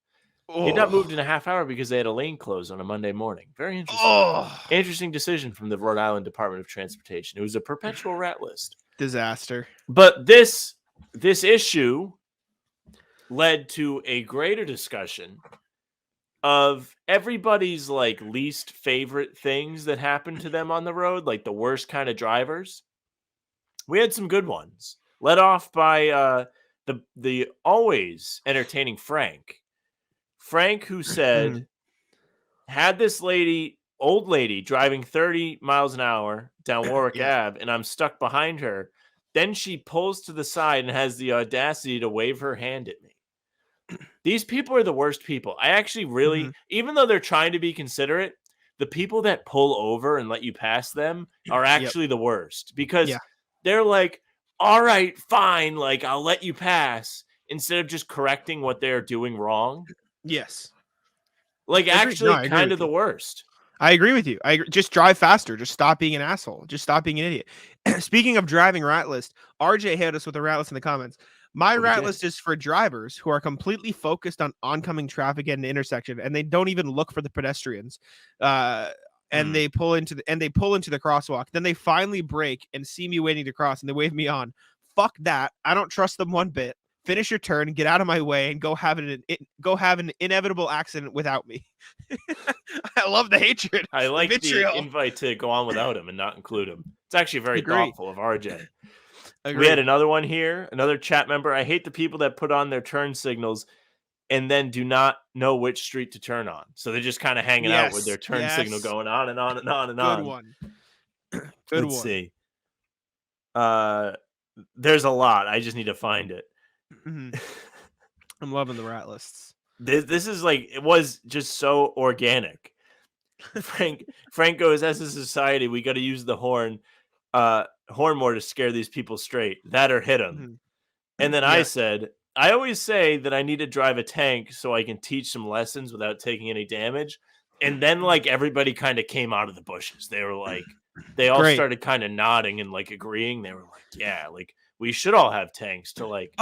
Oh. He had not moved in a half hour because they had a lane closed on a Monday morning. Very interesting. Oh. Interesting decision from the Rhode Island Department of Transportation. It was a perpetual rat list. Disaster. But this issue led to a greater discussion of everybody's like least favorite things that happened to them on the road, like the worst kind of drivers. We had some good ones, led off by the always entertaining Frank, who said had this old lady driving 30 miles an hour down Warwick Ave, and I'm stuck behind her. Then she pulls to the side and has the audacity to wave her hand at me. These people are the worst people. I actually really, even though they're trying to be considerate, the people that pull over and let you pass them are actually the worst because they're like, all right, fine. Like, I'll let you pass instead of just correcting what they're doing wrong. Yes. Like, actually kind of the worst. I agree with you. Just drive faster. Just stop being an asshole. Just stop being an idiot. Speaking of driving rat list, RJ hit us with a rat list in the comments. My rat list is for drivers who are completely focused on oncoming traffic at an intersection, and they don't even look for the pedestrians. And they pull into the crosswalk. Then they finally brake and see me waiting to cross, and they wave me on. Fuck that. I don't trust them one bit. Finish your turn, get out of my way, and go have an inevitable accident without me. I love the hatred. I like the invite to go on without him and not include him. It's actually very thoughtful of RJ. We had another one here, another chat member. I hate the people that put on their turn signals and then do not know which street to turn on. So they're just kind of hanging out with their turn signal going on and on and on and on. Good one. Let's see. There's a lot. I just need to find it. I'm loving the rat lists. This is like, it was just so organic. Frank goes, as a society, we got to use the horn more to scare these people straight. That or hit them. And then I said, I always say that I need to drive a tank so I can teach some lessons without taking any damage. And then like everybody kind of came out of the bushes. They were like, they all started kind of nodding and like agreeing. They were like, yeah, like we should all have tanks to like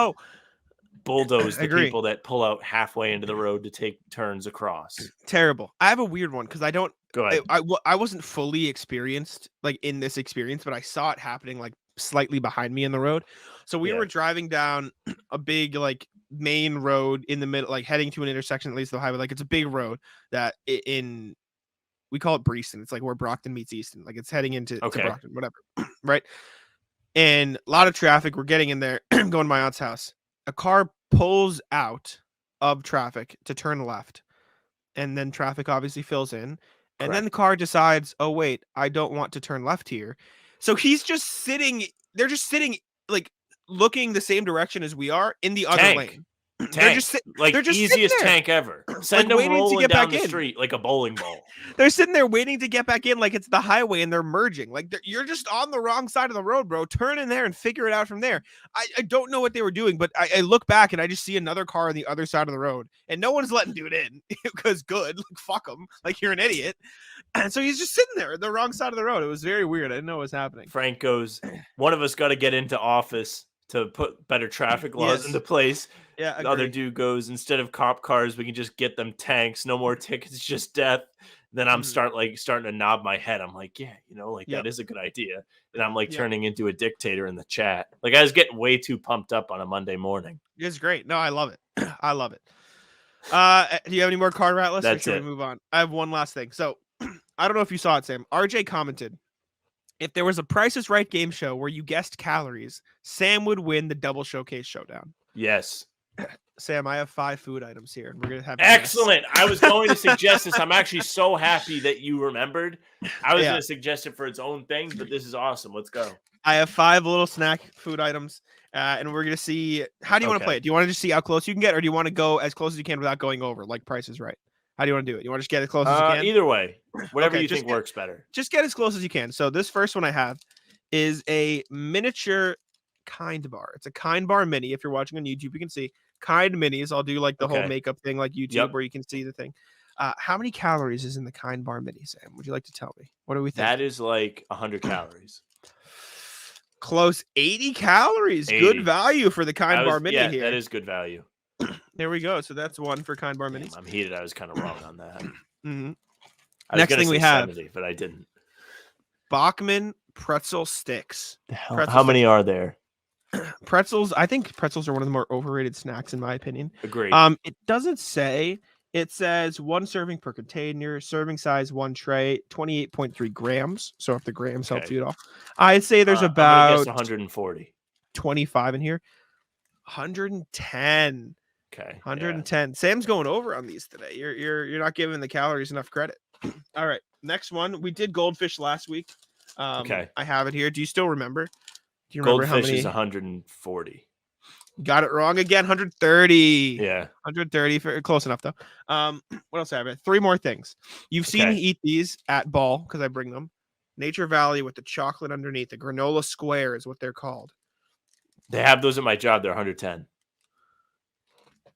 bulldoze the people that pull out halfway into the road to take turns across. Terrible. I have a weird one because I don't. Go ahead. I wasn't fully experienced like in this experience, but I saw it happening like slightly behind me in the road. So we were driving down a big like main road in the middle, like heading to an intersection that leads to the highway. Like it's a big road that we call it Breeston. It's like where Brogdon meets Easton. Like it's heading into to Brogdon, whatever. Right. And a lot of traffic. We're getting in there, going to my aunt's house. A car pulls out of traffic to turn left. And then traffic obviously fills in. And then the car decides, oh, wait, I don't want to turn left here. So he's just sitting. They're just sitting like looking the same direction as we are in the other lane. They're just easiest tank ever. Send them rolling down the street like a bowling ball. They're sitting there waiting to get back in like it's the highway and they're merging. Like you're just on the wrong side of the road, bro. Turn in there and figure it out from there. I don't know what they were doing, but I look back and I just see another car on the other side of the road and no one's letting dude in because good. Like, fuck him. Like you're an idiot. And so he's just sitting there the wrong side of the road. It was very weird. I didn't know what was happening. Frank goes, one of us got to get into office to put better traffic laws into place. Yeah, the other dude goes, instead of cop cars, we can just get them tanks. No more tickets, just death. Then I'm starting to nod my head. I'm like, yeah, that is a good idea. And I'm like turning into a dictator in the chat. Like I was getting way too pumped up on a Monday morning. It's great. No, I love it. I love it. Do you have any more card rat lists? That's or should we move on? I have one last thing. So I don't know if you saw it, Sam. RJ commented, if there was a Price is Right game show where you guessed calories, Sam would win the double showcase showdown. Yes. Sam, I have 5 food items here, and we're gonna have a guess. Excellent. I was going to suggest this. I'm actually so happy that you remembered. I was Yeah. going to suggest it for its own thing, but this is awesome. Let's go. I have 5 little snack food items, and we're gonna see. How do you want to Okay. play it? Do you want to just see how close you can get, or do you want to go as close as you can without going over, like Price is Right? How do you want to do it? You want to just get as close as you can? Either way, whatever Okay, you just think get- works better. Just get as close as you can. So this first one I have is a miniature Kind Bar. It's a Kind Bar mini. If you're watching on YouTube, you can see Kind Minis. I'll do like the whole Okay. makeup thing like YouTube Yep. where you can see the thing. How many calories is in the Kind Bar mini, Sam? Would you like to tell me? What do we think? That is like 100 calories. Close 80 calories. 80. Good value for the Kind Bar mini yeah, here. that is good value. There we go. So that's one for Kind Bar Damn, minis. I'm heated. I was kind of wrong on that. Mhm. I was Next gonna thing we say have. 70, but I didn't. Bachman pretzel sticks. Pretzel How many are there? Pretzels. I think pretzels are one of the more overrated snacks in my opinion. Agreed. It doesn't say. It says 1 serving per container, serving size 1 tray, 28.3 grams. So if the grams helps Okay. you at all, I'd say there's I'm gonna guess about 140. 25 in here. 110. Okay. 110. Sam's going over on these today. You're not giving the calories enough credit. All right. Next one. We did goldfish last week. Okay. I have it here. Do you still remember? Do you Yeah. remember Goldfish how many? is 140. Got it wrong again. 130. Yeah. 130 for close enough though. What else have I? 3 more things. You've seen me Okay. eat these at Ball because I bring them. Nature Valley with the chocolate underneath. The granola square is what they're called. They have those at my job. They're 110.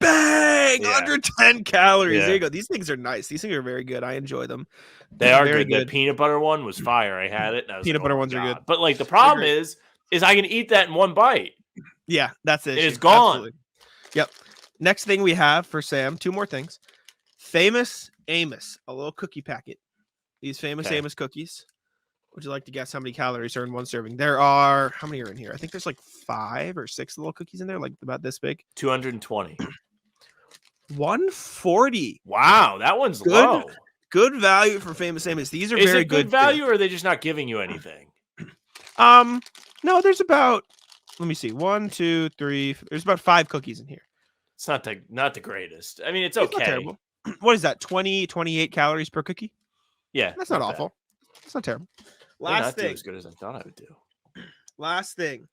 Bang! Yeah. 110 calories. Yeah. There you go. These things are nice. These things are very good. I enjoy them. They are very good. The peanut butter one was fire. I had it. And I was Peanut like, butter oh my ones are good. God. But like the problem great. is I can eat that in one bite. Yeah, that's it. It's gone. Absolutely. Yep. Next thing we have for Sam, 2 more things. Famous Amos, a little cookie packet. These Famous Okay. Amos cookies. Would you like to guess how many calories are in 1 serving? There are, how many are in here? I think there's like 5 or 6 little cookies in there, like about this big. 220. 140. Wow, that one's Good. low. Good value for Famous Amos. These are Is very it good too. value, or are they just not giving you anything? No, there's about, let me see, 1, 2, 3. There's about 5 cookies in here. It's not the greatest. I mean, it's It's not okay. terrible. What is that? 20, 28 calories per cookie? Yeah, That's not bad. awful. It's not terrible. May Last not do thing. as good as I thought I would do. Last thing.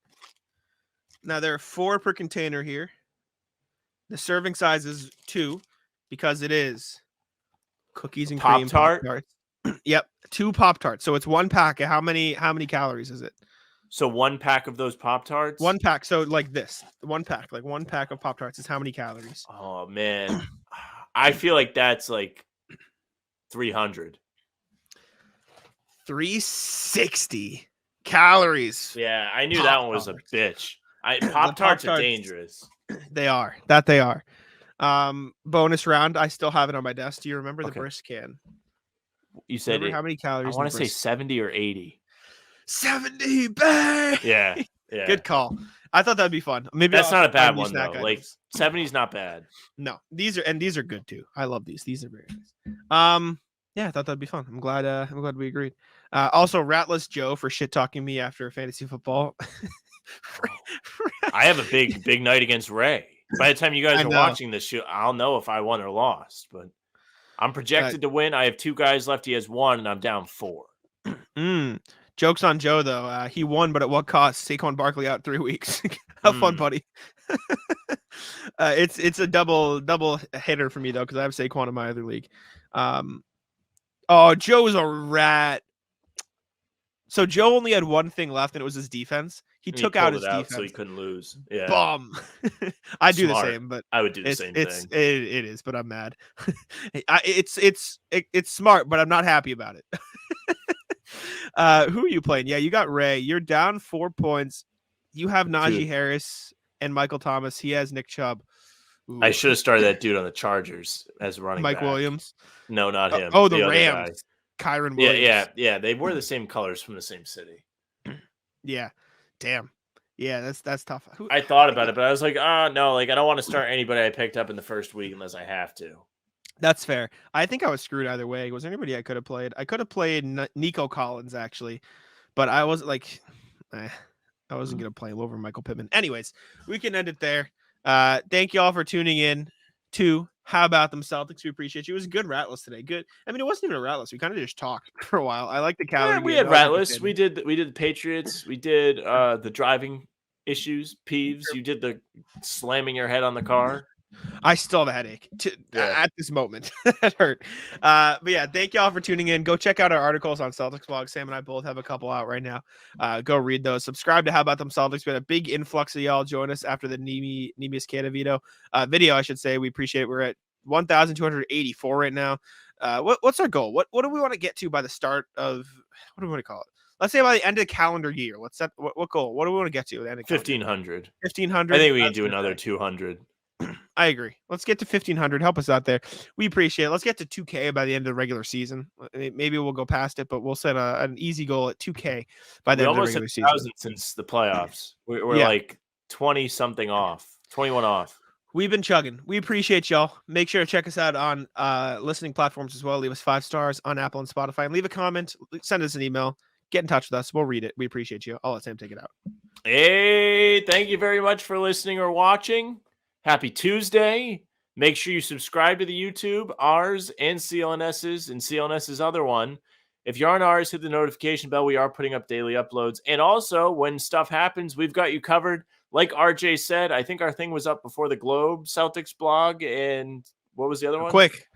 Now there are 4 per container here. The serving size is 2 because it is cookies and cream Pop-Tart? Pop-Tarts. Yep, 2 Pop-Tarts. So it's 1 pack. How many calories is it? So 1 pack of those Pop-Tarts? 1 pack. So like this. 1 pack. Like 1 pack of Pop-Tarts is how many calories? Oh man. I feel like that's like 300. 360 calories. Yeah, I knew that one was a Pop-Tarts. bitch. Pop-Tarts are Pop-Tarts. dangerous. They are. That they are. Bonus round. I still have it on my desk. Do you remember the Okay. brisk can? You said Remember it, how many I calories? want in to the say brisk? 70 or 80. 70. Bang! Yeah. Yeah. Good call. I thought that'd be fun. Maybe That's I'll not a bad find new one snack though. Like items. 70 is not bad. No, these are good too. I love these. These are very nice. Yeah, I thought that'd be fun. I'm glad we agreed. Also, Ratless Joe for shit talking me after fantasy football. I have a big night against Ray. By the time you guys I are know. watching this show, I'll know if I won or lost. But I'm projected to win. I have 2 guys left. He has 1, and I'm down 4. Jokes on Joe though. He won, but at what cost? Saquon Barkley out 3 weeks. Have fun, buddy. It's a double hitter for me though, because I have Saquon in my other league. Oh, Joe's a rat. So Joe only had one thing left, and it was his defense. He took out his defense. so he couldn't lose. Yeah, Bum. I do Smart. the same, but I would do the same thing. it is, but I'm mad. It's smart, but I'm not happy about it. Who are you playing? Yeah, you got Ray. You're down 4 points. You have Najee Dude. Harris and Michael Thomas. He has Nick Chubb. Ooh. I should have started that dude on the Chargers as running Mike back. Williams. No, not him. Oh, the other Rams. guy. Kyron Yeah, Williams. yeah. They were the same colors from the same city. Yeah. Damn. Yeah, that's tough. I thought about it, but I was like, no, like I don't want to start anybody I picked up in the first week unless I have to. That's fair. I think I was screwed either way. Was there anybody I could have played? I could have played Nico Collins actually, but I was like, I wasn't gonna play him over Michael Pittman. Anyways, we can end it there. Thank you all for tuning in to How About Them Celtics. We appreciate you. It was a good rat list today. Good. I mean, it wasn't even a rat list. We kind of just talked for a while. I like the calorie. We had rat lists. We did the Patriots. We did the driving issues, peeves. You did the slamming your head on the car. I still have a headache at this moment. That hurt. But yeah, thank y'all for tuning in. Go check out our articles on Celtics blog. Sam and I both have a couple out right now. Go read those. Subscribe to How About Them Celtics. Been a big influx of y'all join us after the Neemius Cata video, I should say. We appreciate it. We're at 1,284 right now. What's our goal? What do we want to get to by the start of, what do we want to call it? Let's say by the end of the calendar year. Let's set what goal? What do we want to get to at the end of 1,500. 1,500. I think we can do another 200. I agree. Let's get to 1,500. Help us out there. We appreciate it. Let's get to 2K by the end of the regular season. Maybe we'll go past it, but we'll set an easy goal at 2K by the end of the regular season. Almost since the playoffs. We're like 20 something off, 21 off. We've been chugging. We appreciate y'all. Make sure to check us out on listening platforms as well. Leave us 5 stars on Apple and Spotify, and leave a comment. Send us an email. Get in touch with us. We'll read it. We appreciate you. I'll let Sam take it out. Hey, thank you very much for listening or watching. Happy Tuesday. Make sure you subscribe to the YouTube, ours and CLNS's, and CLNS's other one. If you're on ours, hit the notification bell. We are putting up daily uploads. And also, when stuff happens, we've got you covered. Like RJ said, I think our thing was up before the Globe, Celtics blog, and what was the other one? Quick.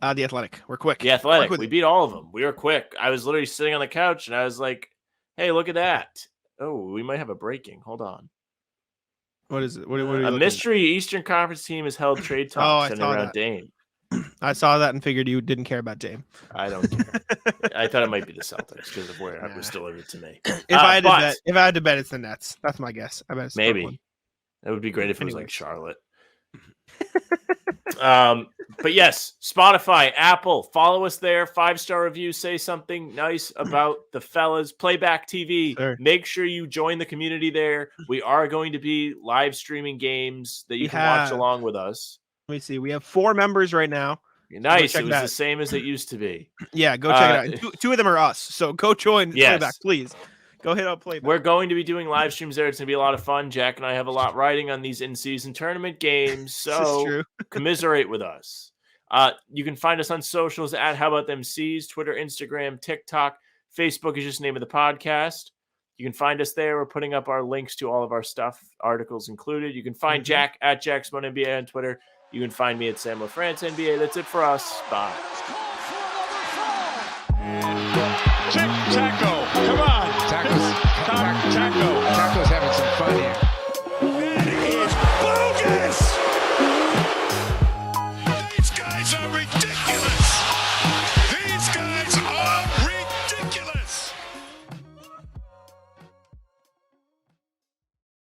The Athletic. We're quick. The Athletic. We beat all of them. We were quick. I was literally sitting on the couch, and I was like, hey, look at that. Oh, we might have a breaking. Hold on. What is it? What are you a mystery Eastern Conference team has held trade talks centered around Dame. I saw that and figured you didn't care about Dame. I don't care. I thought it might be the Celtics because of where it was delivered to me. If I had to bet, it's the Nets. That's my guess. I bet it's maybe. That would be great if it was like Charlotte. But yes, Spotify, Apple, follow us there. 5-star review. Say something nice about the fellas. Playback TV. Sure. Make sure you join the community there. We are going to be live streaming games that you can watch along with us. Let me see. We have 4 members right now. Nice. It was the same as it used to be. Yeah, go check it out. Two of them are us. So go join Playback, please. Go hit up Playback. We're going to be doing live streams there. It's going to be a lot of fun. Jack and I have a lot riding on these in-season tournament games. So commiserate with us. You can find us on socials at How About Them C's, Twitter, Instagram, TikTok. Facebook is just the name of the podcast. You can find us there. We're putting up our links to all of our stuff, articles included. You can find Jack at JackSmoneNBA on Twitter. You can find me at Sam LaFrance NBA. That's it for us. Bye. Taco, come on. Taco's having some fun here. That is bogus! These guys are ridiculous!